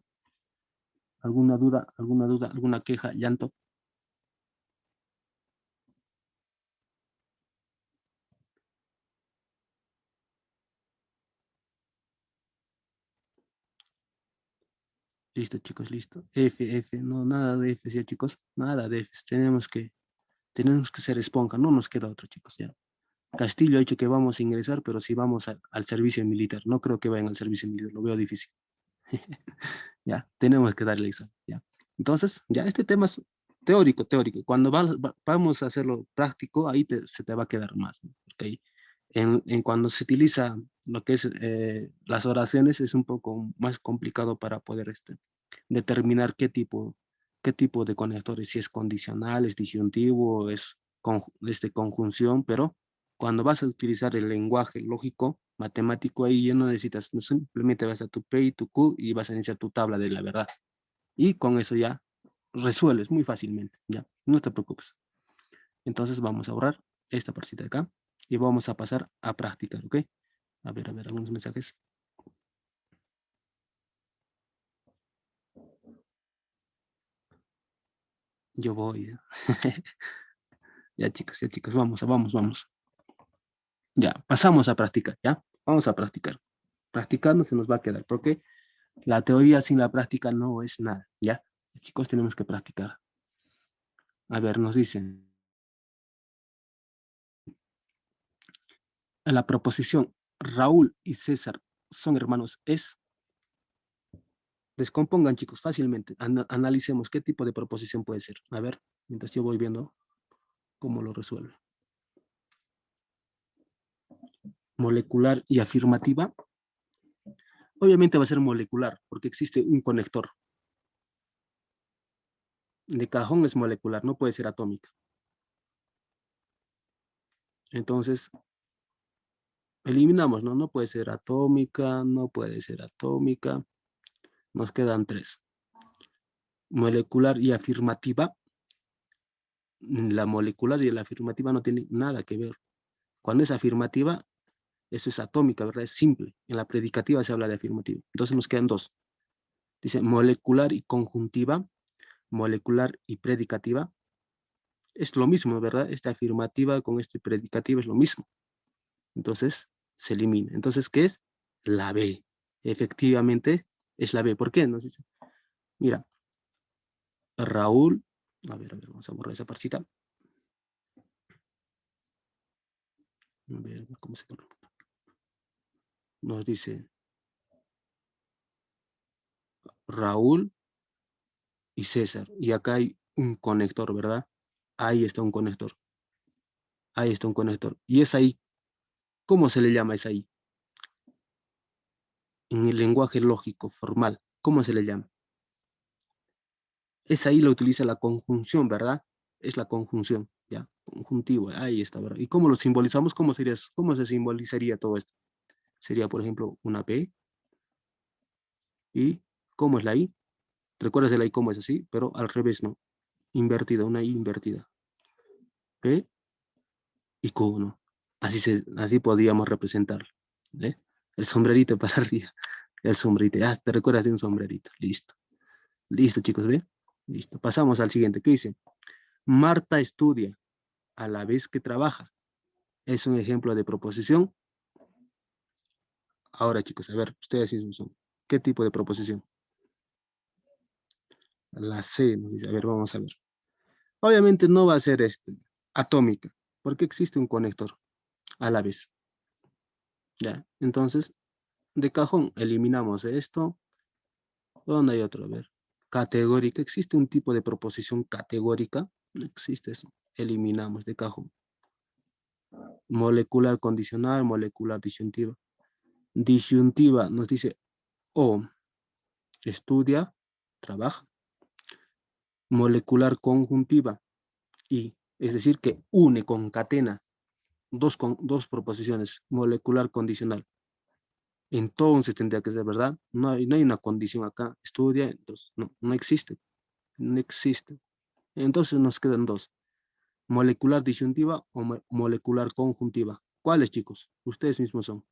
¿Alguna duda? ¿Alguna duda? ¿Alguna queja? ¿Llanto? Listo, chicos, listo. F, no, nada de F, ¿sí, chicos? Nada de F. Tenemos que ser esponja, no nos queda otro, chicos, ya. Castillo ha dicho que vamos a ingresar, pero si vamos al servicio militar. No creo que vayan al servicio militar, lo veo difícil. Ya, tenemos que darle eso, ya. Entonces, ya este tema es teórico, teórico. Cuando vamos a hacerlo práctico, ahí se te va a quedar más, ¿no? Porque ahí, en cuando se utiliza lo que es las oraciones, es un poco más complicado para poder determinar qué tipo de conectores, si es condicional, es disyuntivo, es conjunción, pero cuando vas a utilizar el lenguaje lógico, matemático, ahí ya no necesitas, no simplemente vas a tu P y tu Q y vas a iniciar tu tabla de la verdad. Y con eso ya resuelves muy fácilmente, ya, no te preocupes. Entonces vamos a ahorrar esta partida de acá y vamos a pasar a practicar, ¿ok? A ver, algunos mensajes. Yo voy. Ya chicos, vamos. Ya, pasamos a practicar, ¿ya? Vamos a practicar. Practicando se nos va a quedar, porque la teoría sin la práctica no es nada, ¿ya? Chicos, tenemos que practicar. A ver, nos dicen, la proposición Raúl y César son hermanos es, descompongan, chicos, fácilmente. Analicemos qué tipo de proposición puede ser. A ver, mientras yo voy viendo cómo lo resuelve. Molecular y afirmativa. Obviamente va a ser molecular, porque existe un conector. De cajón es molecular, no puede ser atómica. Entonces, eliminamos, ¿no? No puede ser atómica, no puede ser atómica. Nos quedan tres. Molecular y afirmativa. La molecular y la afirmativa no tienen nada que ver. Cuando es afirmativa, eso es atómica, ¿verdad? Es simple. En la predicativa se habla de afirmativa. Entonces nos quedan dos. Dice molecular y conjuntiva, molecular y predicativa. Es lo mismo, ¿verdad? Esta afirmativa con este predicativo es lo mismo. Entonces se elimina. Entonces, ¿qué es? La B. Efectivamente es la B. ¿Por qué? Nos dice, mira, Raúl, a ver, vamos a borrar esa parcita. A ver, ¿cómo se borra? Nos dice Raúl y César. Y acá hay un conector, ¿verdad? Ahí está un conector. Ahí está un conector. Y es ahí. ¿Cómo se le llama? Es ahí. En el lenguaje lógico, formal. ¿Cómo se le llama? Es ahí lo utiliza la conjunción, ¿verdad? Es la conjunción, ¿ya? Conjuntivo, ahí está, ¿verdad? ¿Y cómo lo simbolizamos? ¿Cómo se simbolizaría todo esto? Sería, por ejemplo, una P. ¿Y cómo es la I? ¿Recuerdas de la I cómo es así? Pero al revés, ¿no? Invertida, una I invertida. P y Q, ¿no? Así podíamos representarlo. ¿Ve? El sombrerito para arriba. El sombrerito. Ya te recuerdas de un sombrerito. Listo. Listo, chicos, ¿ve? Listo. Pasamos al siguiente. ¿Qué dice? Marta estudia a la vez que trabaja. Es un ejemplo de proposición. Ahora, chicos, a ver, ustedes mismos son. ¿Qué tipo de proposición? La C, nos dice. A ver, vamos a ver. Obviamente no va a ser atómica, porque existe un conector a la vez. Ya, entonces, de cajón, eliminamos esto. ¿Dónde hay otro? A ver. Categórica. ¿Existe un tipo de proposición categórica? No existe eso. Eliminamos de cajón. Molecular condicional, molecular disyuntiva. Disyuntiva nos dice o estudia, trabaja. Molecular conjuntiva y, es decir, que une, concatena dos proposiciones, molecular condicional. Entonces tendría que ser verdad. No hay una condición acá. Estudia, entonces no existe. No existe. Entonces nos quedan dos. Molecular disyuntiva o molecular conjuntiva. ¿Cuáles, chicos? Ustedes mismos son.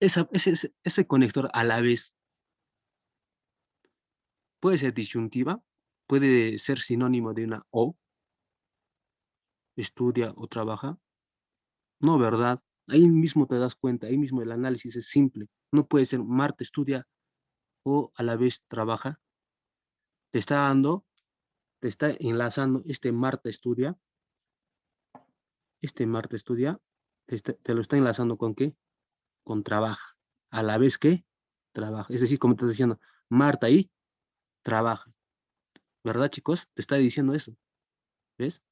Ese conector a la vez puede ser disyuntiva, puede ser sinónimo de una o, estudia o trabaja. No, ¿verdad? Ahí mismo te das cuenta, ahí mismo el análisis es simple. No puede ser Marta estudia o a la vez trabaja. Te está dando, te está enlazando Marta estudia, te lo está enlazando con qué? Con trabaja. A la vez que trabaja. Es decir, como te estoy diciendo, Marta ahí trabaja. ¿Verdad, chicos? Te está diciendo eso. ¿Ves?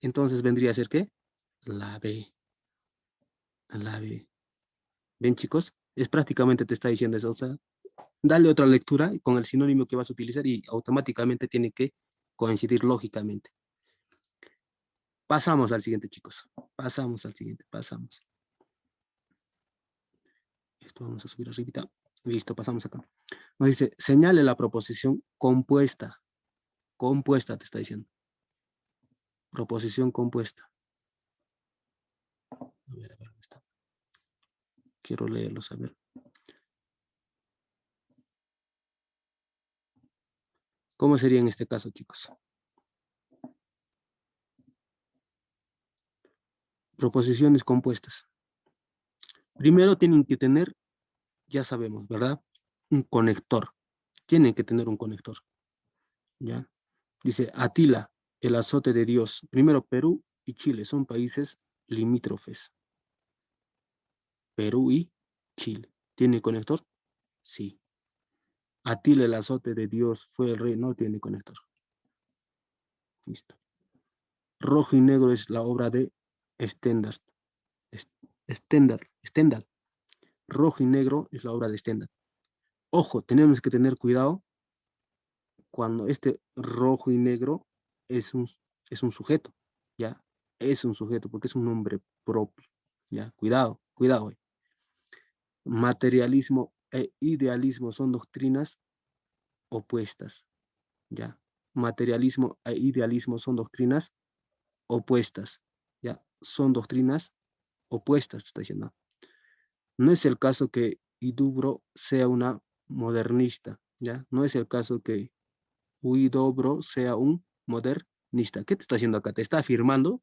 Entonces vendría a ser ¿qué? La B. La B. ¿Ven, chicos? Es prácticamente te está diciendo eso. O sea, dale otra lectura con el sinónimo que vas a utilizar y automáticamente tiene que coincidir lógicamente. Pasamos al siguiente, chicos. Pasamos al siguiente. Pasamos. Esto vamos a subir arribita. Listo, pasamos acá. Nos dice, señale la proposición compuesta. Compuesta, te está diciendo. Proposición compuesta. A ver, ¿dónde está? Quiero leerlo, a ver. ¿Cómo sería en este caso, chicos? Proposiciones compuestas. Primero tienen que tener, ya sabemos, ¿verdad? Un conector. Tienen que tener un conector. ¿Ya? Dice, Atila, el azote de Dios. Primero, Perú y Chile son países limítrofes. Perú y Chile. ¿Tiene conector? Sí. Atila, el azote de Dios, fue el rey. No tiene conector. Listo. Rojo y negro es la obra de Stendhal. Stendhal. Rojo y negro es la obra de Stendhal. Ojo, tenemos que tener cuidado cuando este rojo y negro es un, es un sujeto, ¿ya? Es un sujeto porque es un nombre propio, ¿ya? Cuidado, cuidado. Materialismo e idealismo son doctrinas opuestas, ¿ya? Materialismo e idealismo son doctrinas opuestas, ¿ya? Son doctrinas opuestas, está diciendo. No es el caso que Idubro sea una modernista, ¿ya? No es el caso que Huidobro sea un modernista. ¿Qué te está haciendo acá? ¿Te está afirmando?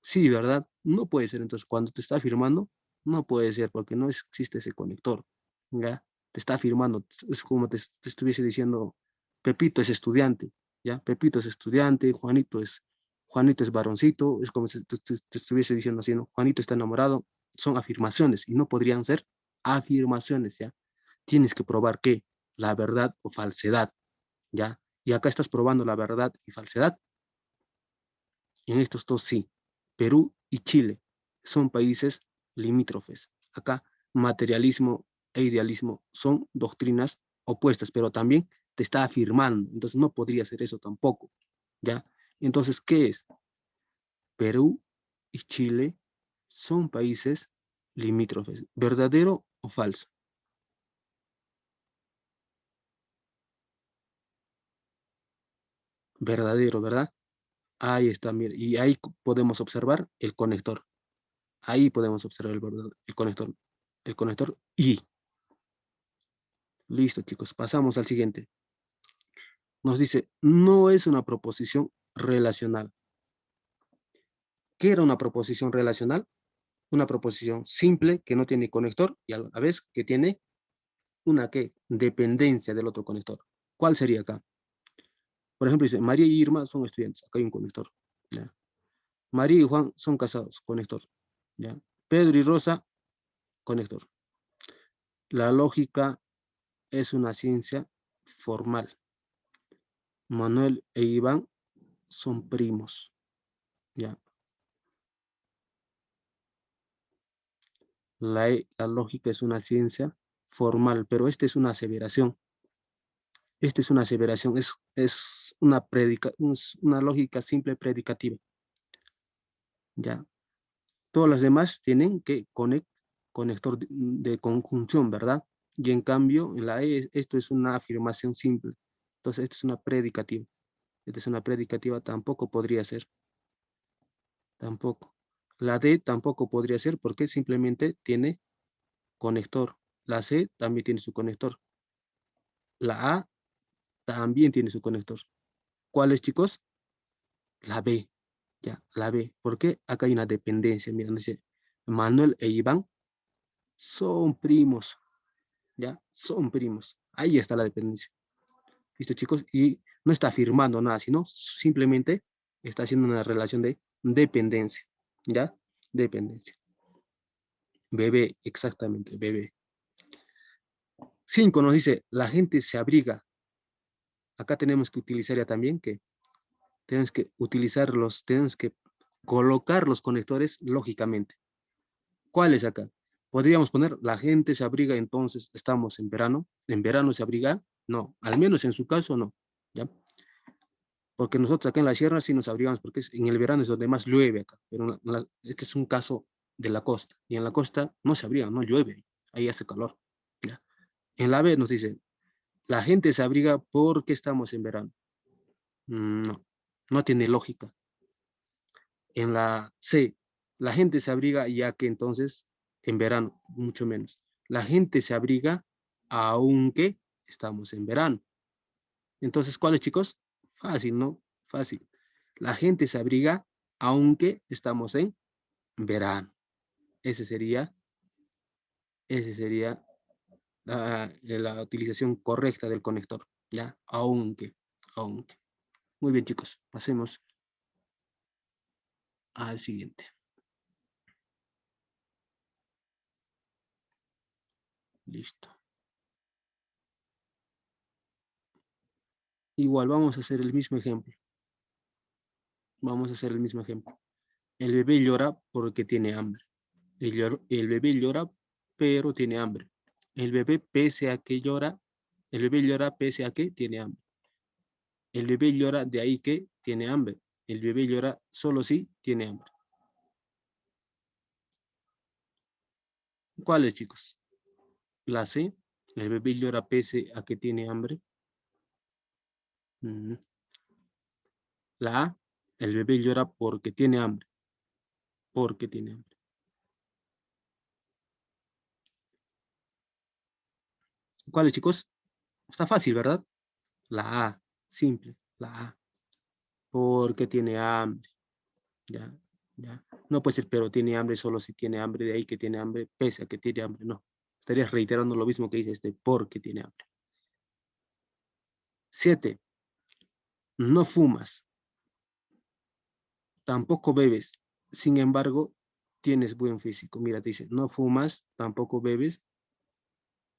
Sí, ¿verdad? No puede ser. Entonces, cuando te está afirmando, no puede ser porque no existe ese conector. ¿Ya? Te está afirmando. Es como te estuviese diciendo, Pepito es estudiante. ¿Ya? Pepito es estudiante, Juanito es varoncito. Es como si te estuviese diciendo así, ¿no? Juanito está enamorado. Son afirmaciones y no podrían ser afirmaciones, ¿ya? Tienes que probar que la verdad o falsedad. ¿Ya? Y acá estás probando la verdad y falsedad. En estos dos sí. Perú y Chile son países limítrofes. Acá materialismo e idealismo son doctrinas opuestas, pero también te está afirmando. Entonces no podría ser eso tampoco. ¿Ya? Entonces, ¿qué es? Perú y Chile son países limítrofes. ¿Verdadero o falso? Verdadero, ¿verdad? Ahí está, mire. Y ahí podemos observar el conector. Ahí podemos observar el conector. El conector I. Listo, chicos. Pasamos al siguiente. Nos dice, no es una proposición relacional. ¿Qué era una proposición relacional? Una proposición simple que no tiene conector y a la vez que tiene una ¿qué? Dependencia del otro conector. ¿Cuál sería acá? Por ejemplo, dice, María y Irma son estudiantes. Acá hay un conector. ¿Ya? María y Juan son casados. Conector. ¿Ya? Pedro y Rosa, conector. La lógica es una ciencia formal. Manuel e Iván son primos. ¿Ya? La lógica es una ciencia formal, pero esta es una aseveración. Esta es una aseveración, es una lógica simple predicativa. ¿Ya? Todas las demás tienen que conector de conjunción, ¿verdad? Y en cambio, en la E, esto es una afirmación simple. Entonces, esto es una predicativa. Esta es una predicativa, tampoco podría ser. Tampoco. La D tampoco podría ser porque simplemente tiene conector. La C también tiene su conector. La A también tiene su conector. ¿Cuál es, chicos? La B. Ya, la B. ¿Por qué? Acá hay una dependencia. Miren, dice, Manuel e Iván son primos. ¿Ya? Son primos. Ahí está la dependencia. ¿Listo, chicos? Y no está afirmando nada, sino simplemente está haciendo una relación de dependencia. ¿Ya? Dependencia. Bebé, exactamente, bebé. 5 nos dice, la gente se abriga. Acá tenemos que utilizar ya también que tenemos que colocar los conectores lógicamente. ¿Cuáles acá? Podríamos poner, la gente se abriga, entonces estamos en verano se abriga, no, al menos en su caso no, ¿ya? Porque nosotros acá en la sierra sí nos abrigamos, porque en el verano es donde más llueve acá, pero este es un caso de la costa, y en la costa no se abriga, no llueve, ahí hace calor, ¿ya? En la B nos dice, la gente se abriga porque estamos en verano. No, no tiene lógica. En la C, la gente se abriga ya que entonces en verano, mucho menos. La gente se abriga aunque estamos en verano. Entonces, ¿cuáles, chicos? Fácil, ¿no? Fácil. La gente se abriga aunque estamos en verano. Ese sería, ese sería la utilización correcta del conector. ¿Ya? Aunque, aunque. Muy bien, chicos. Pasemos al siguiente. Listo. Igual, vamos a hacer el mismo ejemplo. Vamos a hacer el mismo ejemplo. El bebé llora porque tiene hambre. El bebé llora, pero tiene hambre. El bebé, pese a que llora, el bebé llora pese a que tiene hambre. El bebé llora de ahí que tiene hambre. El bebé llora solo si tiene hambre. ¿Cuáles, chicos? La C. El bebé llora pese a que tiene hambre. La A. El bebé llora porque tiene hambre. Porque tiene hambre. ¿Cuáles, chicos? Está fácil, ¿verdad? La A. Simple. La A. Porque tiene hambre. Ya, ya. No puede ser, pero tiene hambre solo si tiene hambre, de ahí que tiene hambre, pese a que tiene hambre, no. Estarías reiterando lo mismo que dice porque tiene hambre. 7. No fumas, tampoco bebes, sin embargo, tienes buen físico. Mira, te dice, no fumas, tampoco bebes,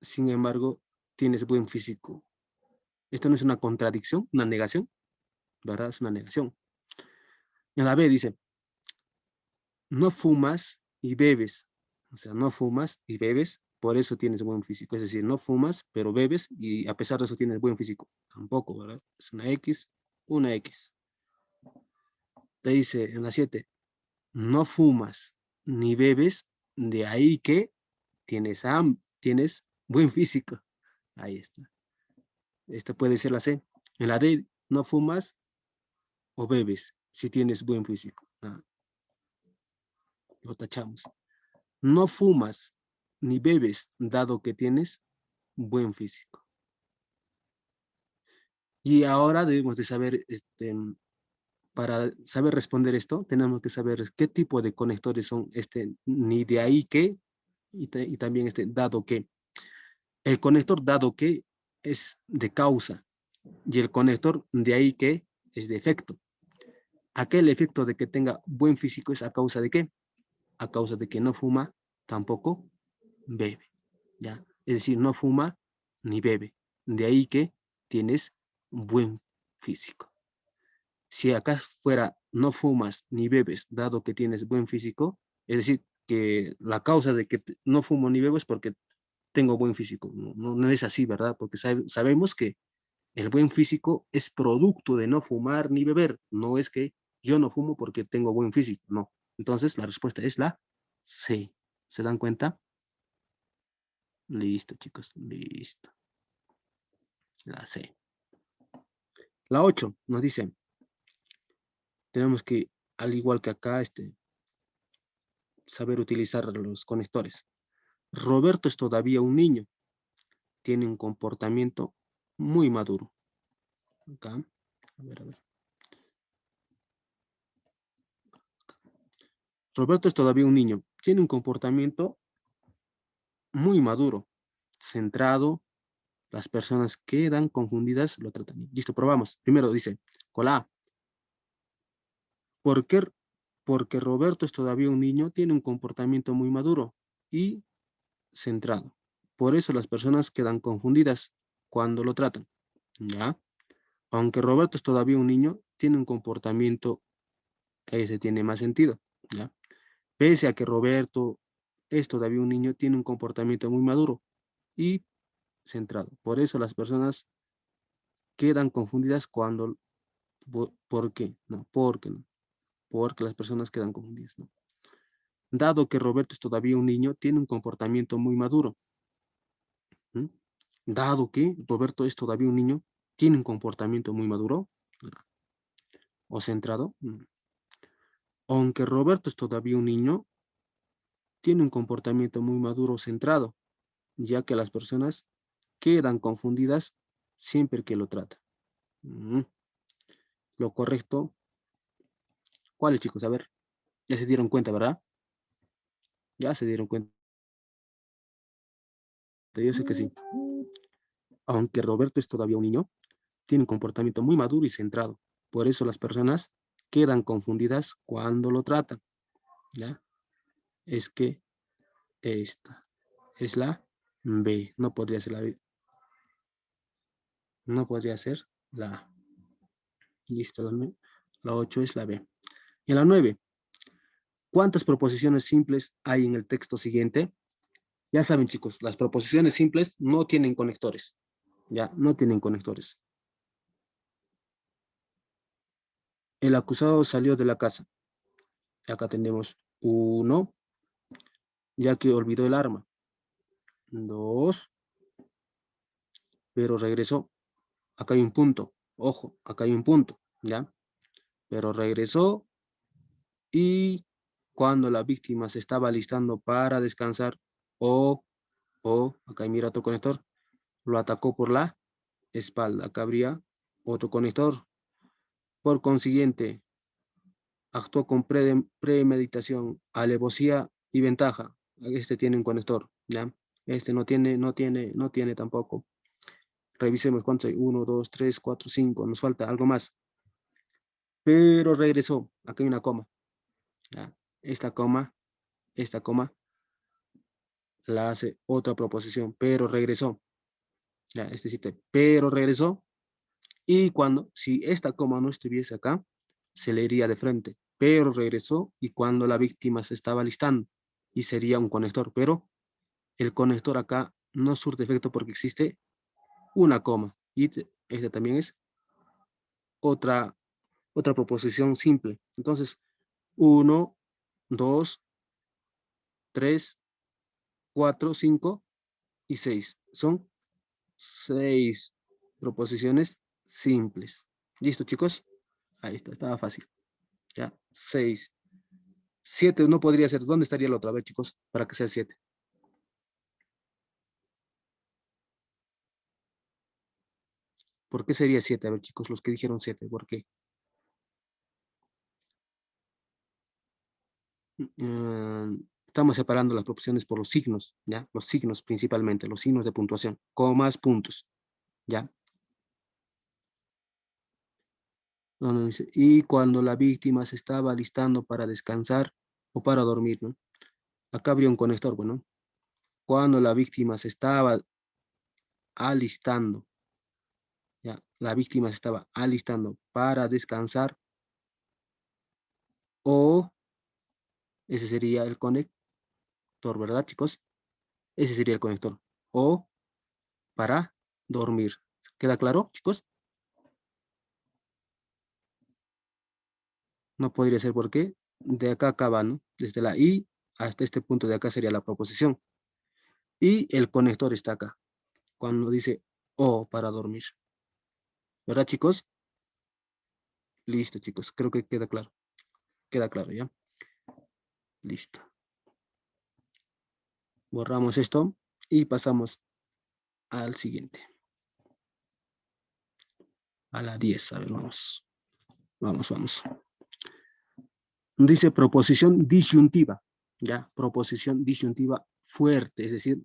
sin embargo, tienes buen físico. Esto no es una contradicción, una negación, ¿verdad? Es una negación. En la B dice, no fumas y bebes. O sea, no fumas y bebes, por eso tienes buen físico. Es decir, no fumas, pero bebes y a pesar de eso tienes buen físico. Tampoco, ¿verdad? Es una X, una X. Te dice en la 7, no fumas ni bebes, De ahí que tienes buen físico. Ahí está. Esta puede ser la C. En la D, no fumas o bebes si tienes buen físico. Lo tachamos. No fumas ni bebes dado que tienes buen físico. Y ahora debemos de saber, para saber responder esto, tenemos que saber qué tipo de conectores son ni de ahí que y también dado que. El conector dado que es de causa y el conector de ahí que es de efecto. Aquel efecto de que tenga buen físico es a causa de qué? A causa de que no fuma, tampoco bebe. ¿Ya? Es decir, no fuma ni bebe. De ahí que tienes buen físico. Si acá fuera no fumas ni bebes, dado que tienes buen físico, es decir, que la causa de que no fumo ni bebo es porque tengo buen físico. No es así, ¿verdad? Porque sabemos que el buen físico es producto de no fumar ni beber. No es que yo no fumo porque tengo buen físico. No. Entonces, la respuesta es la C. ¿Se dan cuenta? Listo, chicos. Listo. La C. La 8 nos dice, tenemos que, al igual que acá, saber utilizar los conectores. Roberto es todavía un niño. Tiene un comportamiento muy maduro. Acá. A ver, a ver. Roberto es todavía un niño. Tiene un comportamiento muy maduro, centrado. Las personas quedan confundidas, lo tratan bien. Listo, probamos. Primero dice, con la A. ¿Por qué? Porque Roberto es todavía un niño, tiene un comportamiento muy maduro y centrado. Por eso las personas quedan confundidas cuando lo tratan. ¿Ya? Aunque Roberto es todavía un niño, tiene un comportamiento, ese tiene más sentido. ¿Ya? Pese a que Roberto es todavía un niño, tiene un comportamiento muy maduro y centrado. Por eso las personas quedan confundidas cuando, ¿por qué? No, porque no, porque las personas quedan confundidas, ¿no? Dado que Roberto es todavía un niño, tiene un comportamiento muy maduro. ¿Mm? Dado que Roberto es todavía un niño, tiene un comportamiento muy maduro o centrado. Aunque Roberto es todavía un niño, tiene un comportamiento muy maduro o centrado, ya que las personas quedan confundidas siempre que lo tratan. Mm. Lo correcto, ¿cuál es, chicos? A ver, ya se dieron cuenta, ¿verdad? Ya se dieron cuenta. Yo sé que sí. Aunque Roberto es todavía un niño, tiene un comportamiento muy maduro y centrado. Por eso las personas quedan confundidas cuando lo tratan. ¿Ya? Es que esta es la B. No podría ser la B. No podría ser la A. Listo. La 8 es la B. Y la 9. ¿Cuántas proposiciones simples hay en el texto siguiente? Ya saben, chicos, las proposiciones simples no tienen conectores. Ya, no tienen conectores. El acusado salió de la casa. Acá tenemos 1, ya que olvidó el arma. 2, pero regresó. Acá hay un punto. Ojo, acá hay un punto, ¿ya? Pero regresó y cuando la víctima se estaba listando para descansar acá mira otro conector, lo atacó por la espalda. Acá habría otro conector. Por consiguiente, actuó con premeditación, alevosía y ventaja. Este tiene un conector, ¿ya? Este no tiene tampoco. Revisemos cuántos hay. 1, 2, 3, 4, 5. Nos falta algo más. Pero regresó. Aquí hay una coma. ¿Ya? Esta coma la hace otra proposición. Pero regresó. ¿Ya? Pero regresó. Y si esta coma no estuviese acá, se le iría de frente. Pero regresó y cuando la víctima se estaba listando. Y sería un conector. Pero el conector acá no surte efecto porque existe una coma. Y esta también es otra proposición simple. Entonces, 1, 2, 3, 4, 5 y 6. Son 6 proposiciones simples. ¿Listo, chicos? Ahí está, estaba fácil. Ya, 6. 7 no podría ser. ¿Dónde estaría la otra vez, chicos? Para que sea 7. ¿Por qué sería 7? A ver, chicos, los que dijeron 7, ¿por qué? Estamos separando las proposiciones por los signos, ¿ya? Los signos principalmente, los signos de puntuación, comas, puntos, ¿ya? Donde dice, y cuando la víctima se estaba alistando para descansar o para dormir, ¿no? Acá habría un conector, bueno. Cuando la víctima se estaba alistando, ¿ya? La víctima se estaba alistando para descansar o, ese sería el conector, ¿verdad, chicos? Ese sería el conector. O para dormir. ¿Queda claro, chicos? No podría ser porque de acá acaba, ¿no? Desde la I hasta este punto de acá sería la proposición. Y el conector está acá, cuando dice O para dormir. ¿Verdad, chicos? Listo, chicos. Creo que queda claro. Queda claro, ¿ya? Listo. Borramos esto y pasamos al siguiente. A la 10. A ver, vamos. Vamos, vamos. Dice proposición disyuntiva, ¿ya? Proposición disyuntiva fuerte, es decir,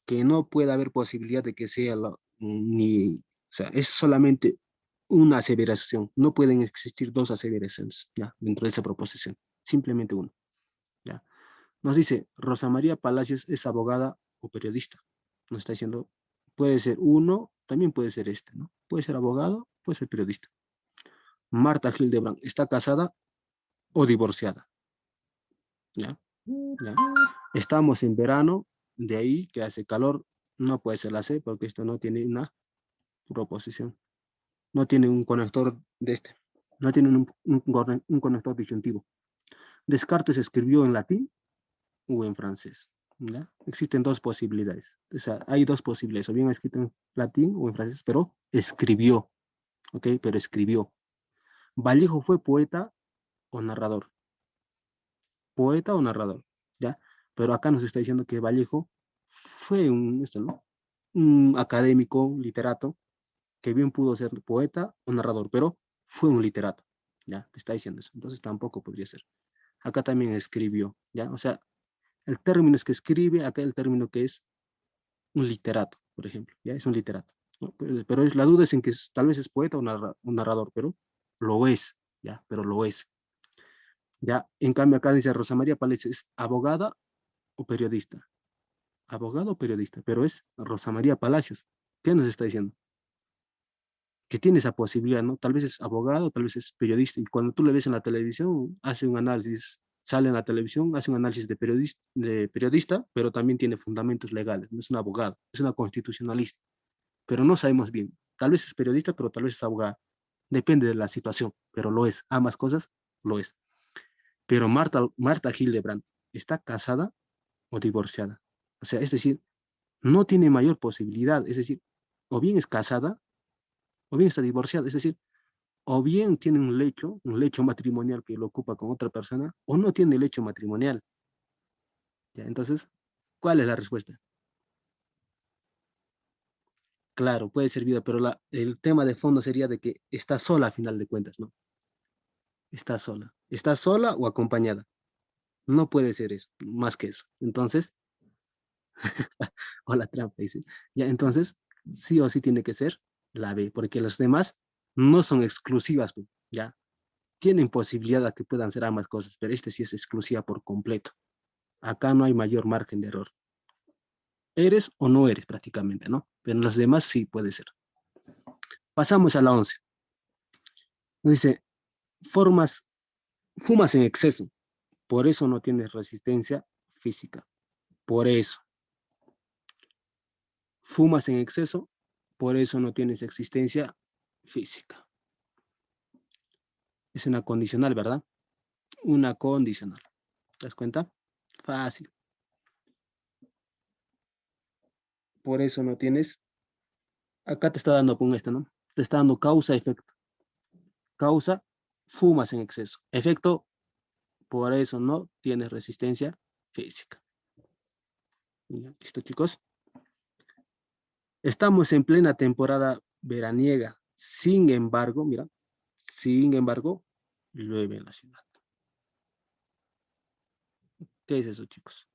que no puede haber posibilidad de que sea ni, o sea, es solamente una aseveración, no pueden existir dos aseveraciones, ¿ya? Dentro de esa proposición, simplemente una, ¿ya? Nos dice, Rosa María Palacios es abogada o periodista, nos está diciendo, puede ser uno, también puede ser este, ¿no? Puede ser abogado, puede ser periodista. Marta Hildebrand, ¿está casada o divorciada? ¿Ya? ¿Ya? Estamos en verano, de ahí que hace calor, no puede ser la C porque esto no tiene una proposición, no tiene un conector de este, no tiene un conector disyuntivo. Descartes escribió en latín o en francés. ¿Ya? Existen dos posibilidades, o sea, hay dos posibilidades, o bien escrito en latín o en francés, pero escribió, ¿ok? Pero escribió. Vallejo fue poeta o narrador, poeta o narrador, ¿ya? Pero acá nos está diciendo que Vallejo fue ¿no? Un académico, un literato, que bien pudo ser poeta o narrador, pero fue un literato, ¿ya? Te está diciendo eso. Entonces tampoco podría ser. Acá también escribió, ¿ya? O sea, el término es que escribe, acá el término que es un literato, por ejemplo, ¿ya? Es un literato, ¿no? Pero la duda es en que tal vez es poeta o un narrador, pero lo es, ¿ya? Pero lo es. Ya, en cambio acá dice Rosa María Pález, ¿es abogada o periodista? Abogado o periodista, pero es Rosa María Palacios. ¿Qué nos está diciendo? Que tiene esa posibilidad, ¿no? Tal vez es abogado, tal vez es periodista, y cuando tú le ves en la televisión, hace un análisis, sale en la televisión, hace un análisis de periodista, pero también tiene fundamentos legales, no es un abogado, es una constitucionalista, pero no sabemos bien. Tal vez es periodista, pero tal vez es abogado. Depende de la situación, pero lo es. Ambas cosas lo es. Pero Marta Hildebrand, ¿está casada o divorciada? O sea, es decir, no tiene mayor posibilidad, es decir, o bien es casada o bien está divorciada, es decir, o bien tiene un lecho matrimonial que lo ocupa con otra persona, o no tiene lecho matrimonial. ¿Ya? Entonces, ¿cuál es la respuesta? Claro, puede ser vida, pero el tema de fondo sería de que está sola a final de cuentas, ¿no? Está sola. ¿Está sola o acompañada? No puede ser eso, más que eso. Entonces, o la trampa, dice. Ya, entonces, sí o sí tiene que ser la B, porque las demás no son exclusivas, pues, ¿ya? Tienen posibilidad de que puedan ser ambas cosas, pero este sí es exclusiva por completo. Acá no hay mayor margen de error. Eres o no eres prácticamente, ¿no? Pero en los demás sí puede ser. Pasamos a la 11. Dice, formas, fumas en exceso, por eso no tienes resistencia física. Por eso. Fumas en exceso, por eso no tienes existencia física. Es una condicional, ¿verdad? Una condicional. ¿Te das cuenta? Fácil. Por eso no tienes, acá te está dando con esto, ¿no? Te está dando causa-efecto. Causa, fumas en exceso. Efecto, por eso no tienes resistencia física. ¿Listo, chicos? Estamos en plena temporada veraniega. Sin embargo, mira, sin embargo, llueve en la ciudad. ¿Qué es eso, chicos?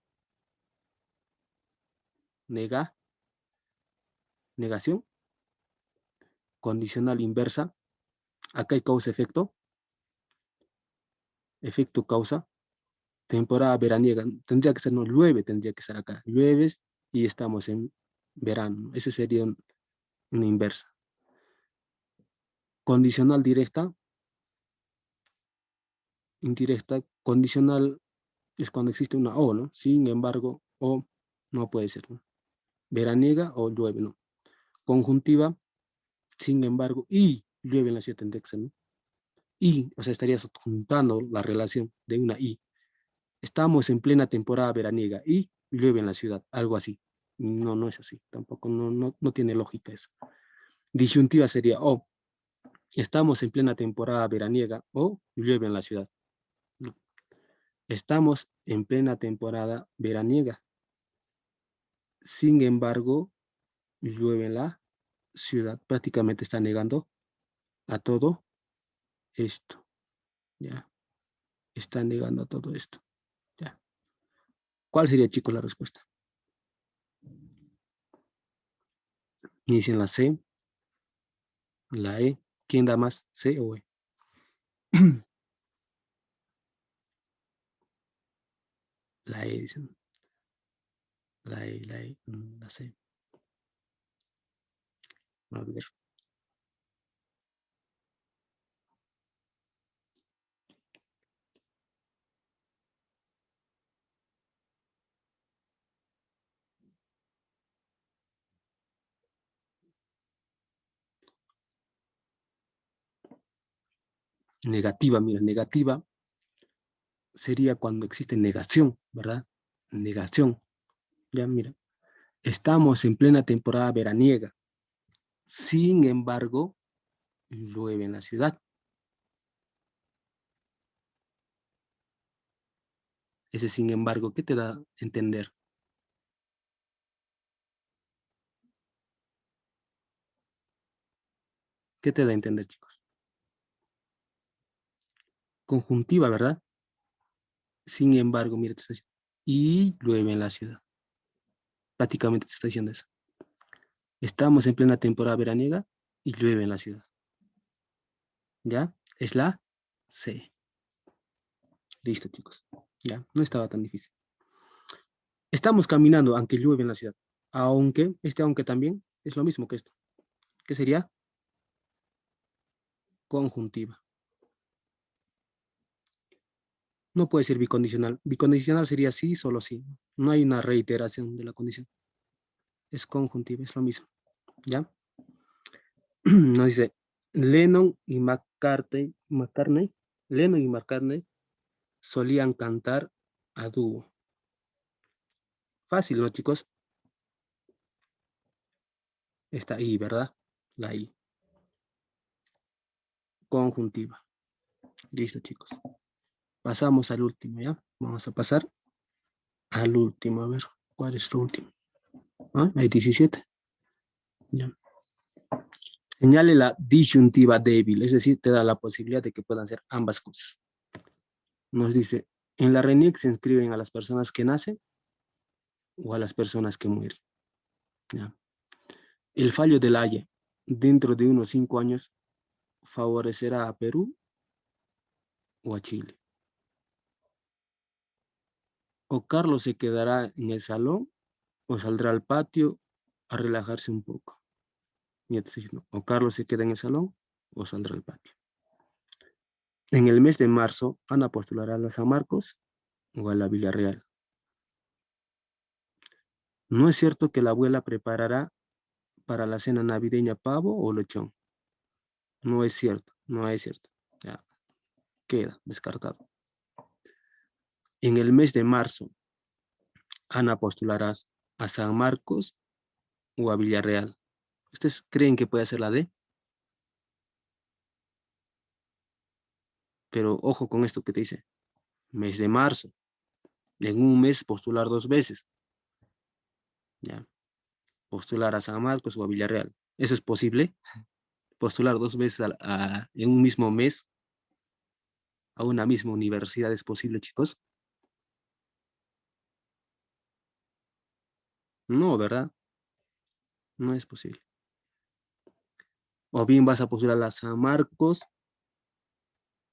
Nega, negación, condicional inversa. Acá hay causa-efecto, efecto-causa, temporada veraniega. Tendría que ser, no, llueve, tendría que ser acá. Llueves y estamos en verano. Ese sería una inversa. Condicional directa, indirecta. Condicional es cuando existe una O, ¿no? Sin embargo, O no puede ser, ¿no? Veraniega o llueve, ¿no? Conjuntiva, sin embargo, y llueve en la ciudad tendría que ser, ¿no? Y, o sea, estarías juntando la relación de una y. Estamos en plena temporada veraniega y llueve en la ciudad, algo así. No, no es así, tampoco, no tiene lógica eso. Disyuntiva sería o estamos en plena temporada veraniega o llueve en la ciudad. No. Estamos en plena temporada veraniega. Sin embargo, llueve en la ciudad. Prácticamente está negando a todo esto. Ya, está negando a todo esto. Ya. ¿Cuál sería, chicos, la respuesta? Inician la C, la E. ¿Quién da más? ¿C o E? La E, dicen. La C. A ver. Negativa, mira, negativa sería cuando existe negación, ¿verdad? Negación. Ya, mira. Estamos en plena temporada veraniega. Sin embargo, llueve en la ciudad. Ese sin embargo, ¿qué te da a entender? ¿Qué te da a entender, chicos? Conjuntiva, ¿verdad? Sin embargo, mira, te está diciendo, y llueve en la ciudad. Prácticamente te está diciendo eso. Estamos en plena temporada veraniega y llueve en la ciudad. ¿Ya? Es la C. Listo, chicos. Ya, no estaba tan difícil. Estamos caminando, aunque llueve en la ciudad. Aunque también es lo mismo que esto. ¿Qué sería? Conjuntiva. No puede ser bicondicional. Bicondicional sería sí, solo sí. No hay una reiteración de la condición. Es conjuntiva, es lo mismo. ¿Ya? Nos dice, Lennon y Lennon y McCartney solían cantar a dúo. Fácil, ¿no, chicos? Está I, ¿verdad? La I. Conjuntiva. Listo, chicos. Pasamos al último, ¿ya? Vamos a pasar al último. A ver, ¿cuál es el último? ¿Ah? Hay 17. ¿Ya? Señale la disyuntiva débil, es decir, te da la posibilidad de que puedan ser ambas cosas. Nos dice, en la RENIEC se inscriben a las personas que nacen o a las personas que mueren. ¿Ya? El fallo de la Haya dentro de unos 5 años favorecerá a Perú o a Chile. O Carlos se quedará en el salón o saldrá al patio a relajarse un poco. Y entonces, no, o Carlos se queda en el salón o saldrá al patio. En el mes de marzo, Ana postulará a la San Marcos o a la Villarreal. No es cierto que la abuela preparará para la cena navideña pavo o lechón. No es cierto, no es cierto. Ya queda descartado. En el mes de marzo, Ana postulará a San Marcos o a Villarreal. ¿Ustedes creen que puede ser la D? Pero ojo con esto que te dice. Mes de marzo. En un mes postular 2 veces. ¿Ya? Postular a San Marcos o a Villarreal. ¿Eso es posible? Postular 2 veces en un mismo mes a una misma universidad es posible, chicos. No, ¿verdad? No es posible. O bien vas a postular a San Marcos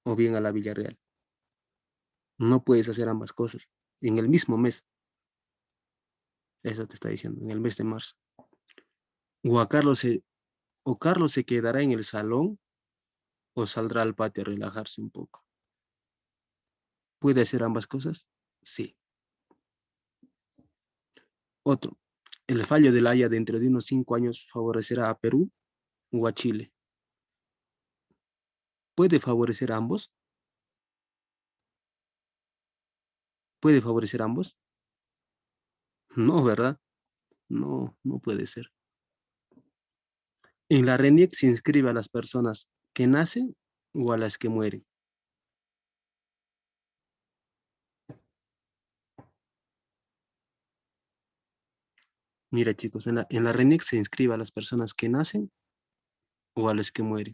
o bien a la Villarreal. No puedes hacer ambas cosas en el mismo mes. Eso te está diciendo, en el mes de marzo. O a Carlos se, o Carlos se quedará en el salón o saldrá al patio a relajarse un poco. ¿Puede hacer ambas cosas? Sí. Otro. El fallo de la Haya dentro de unos 5 años favorecerá a Perú o a Chile. ¿Puede favorecer a ambos? ¿Puede favorecer a ambos? No, ¿verdad? No, no puede ser. En la RENIEC se inscribe a las personas que nacen o a las que mueren. Mira, chicos, en la RENIEC se inscribe a las personas que nacen o a las que mueren.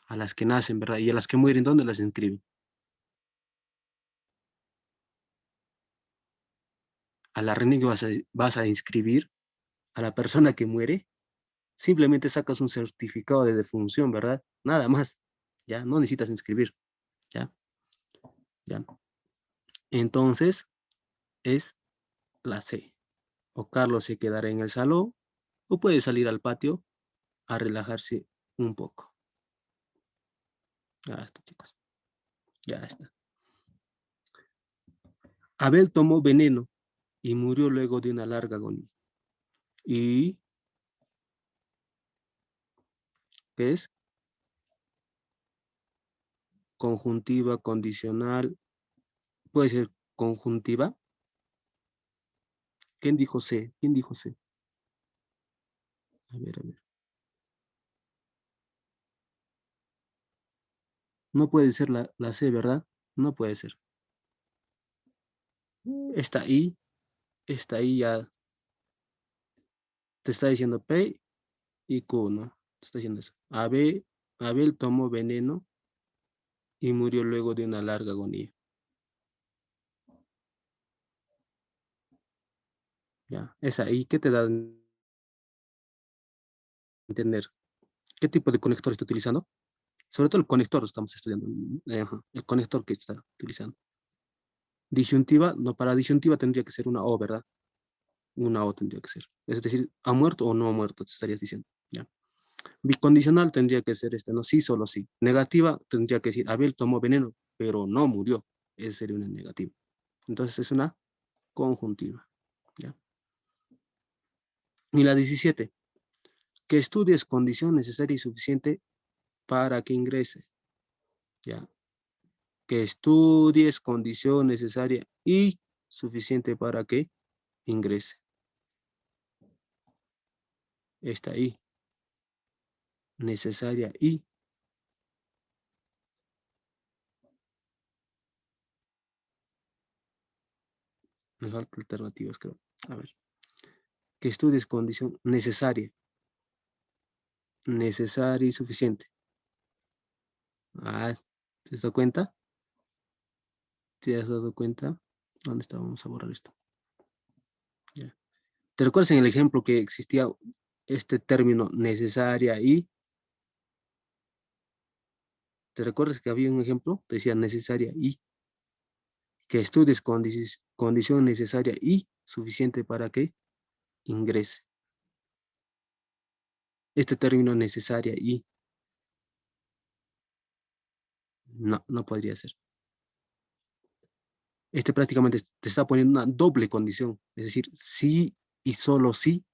A las que nacen, ¿verdad? Y a las que mueren, ¿dónde las inscriben? A la RENIEC vas a inscribir a la persona que muere. Simplemente sacas un certificado de defunción, ¿verdad? Nada más. Ya, no necesitas inscribir. Ya, ya. Entonces, es la C. O Carlos se quedará en el salón o puede salir al patio a relajarse un poco. Ya está, chicos. Ya está. Abel tomó veneno y murió luego de una larga agonía. ¿Y qué es? Conjuntiva, condicional. Puede ser conjuntiva. ¿Quién dijo C? ¿Quién dijo C? A ver, a ver. No puede ser la C, ¿verdad? No puede ser. Esta I ya te está diciendo P y Q, ¿no? Te está diciendo eso. Abel tomó veneno y murió luego de una larga agonía. Ya, esa I, ¿qué te da a entender? ¿Qué tipo de conector está utilizando? Sobre todo el conector estamos estudiando. Ajá, el conector que está utilizando. Disyuntiva, no, para disyuntiva tendría que ser una O, ¿verdad? Una O tendría que ser. Es decir, ¿ha muerto o no ha muerto? Te estarías diciendo. ¿Ya? Bicondicional tendría que ser no sí, solo sí. Negativa tendría que decir, Abel tomó veneno, pero no murió. Esa sería una negativa. Entonces es una conjuntiva. ¿Ya? Y la 17, que estudies condición necesaria y suficiente para que ingrese. ¿Ya? Que estudies condición necesaria y suficiente para que ingrese. Está ahí. Necesaria y me falta alternativas, creo. A ver. Que estudies condición necesaria. Necesaria y suficiente. Ah, ¿te has dado cuenta? ¿Te has dado cuenta? ¿Dónde está? Vamos a borrar esto. Ya. ¿Te recuerdas en el ejemplo que existía este término necesaria y? ¿Te recuerdas que había un ejemplo? Te decía necesaria y. Que estudies condición necesaria y suficiente para que ingrese. Este término necesaria y. No, no podría ser. Este prácticamente te está poniendo una doble condición. Es decir, sí y solo sí.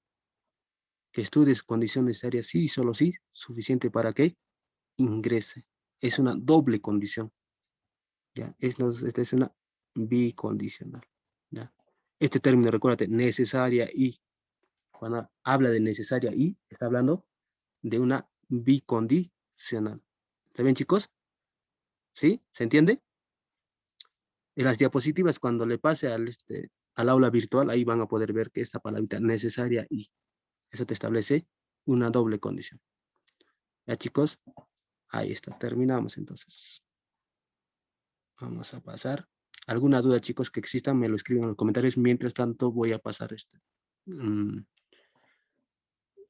Que estudies condición necesaria sí y solo sí. Suficiente para que ingrese. Es una doble condición. ¿Ya? Esta es una bicondicional. ¿Ya? Este término, recuérdate, necesaria y. Cuando habla de necesaria y, está hablando de una bicondicional. ¿Está bien, chicos? ¿Sí? ¿Se entiende? En las diapositivas, cuando le pase al aula virtual, ahí van a poder ver que esta palabrita necesaria y, eso te establece una doble condición. ¿Ya, chicos? Ahí está, terminamos entonces. Vamos a pasar. ¿Alguna duda, chicos, que exista? Me lo escriben en los comentarios. Mientras tanto, voy a pasar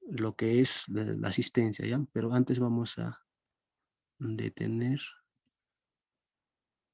lo que es la asistencia, ¿ya? Pero antes vamos a detener.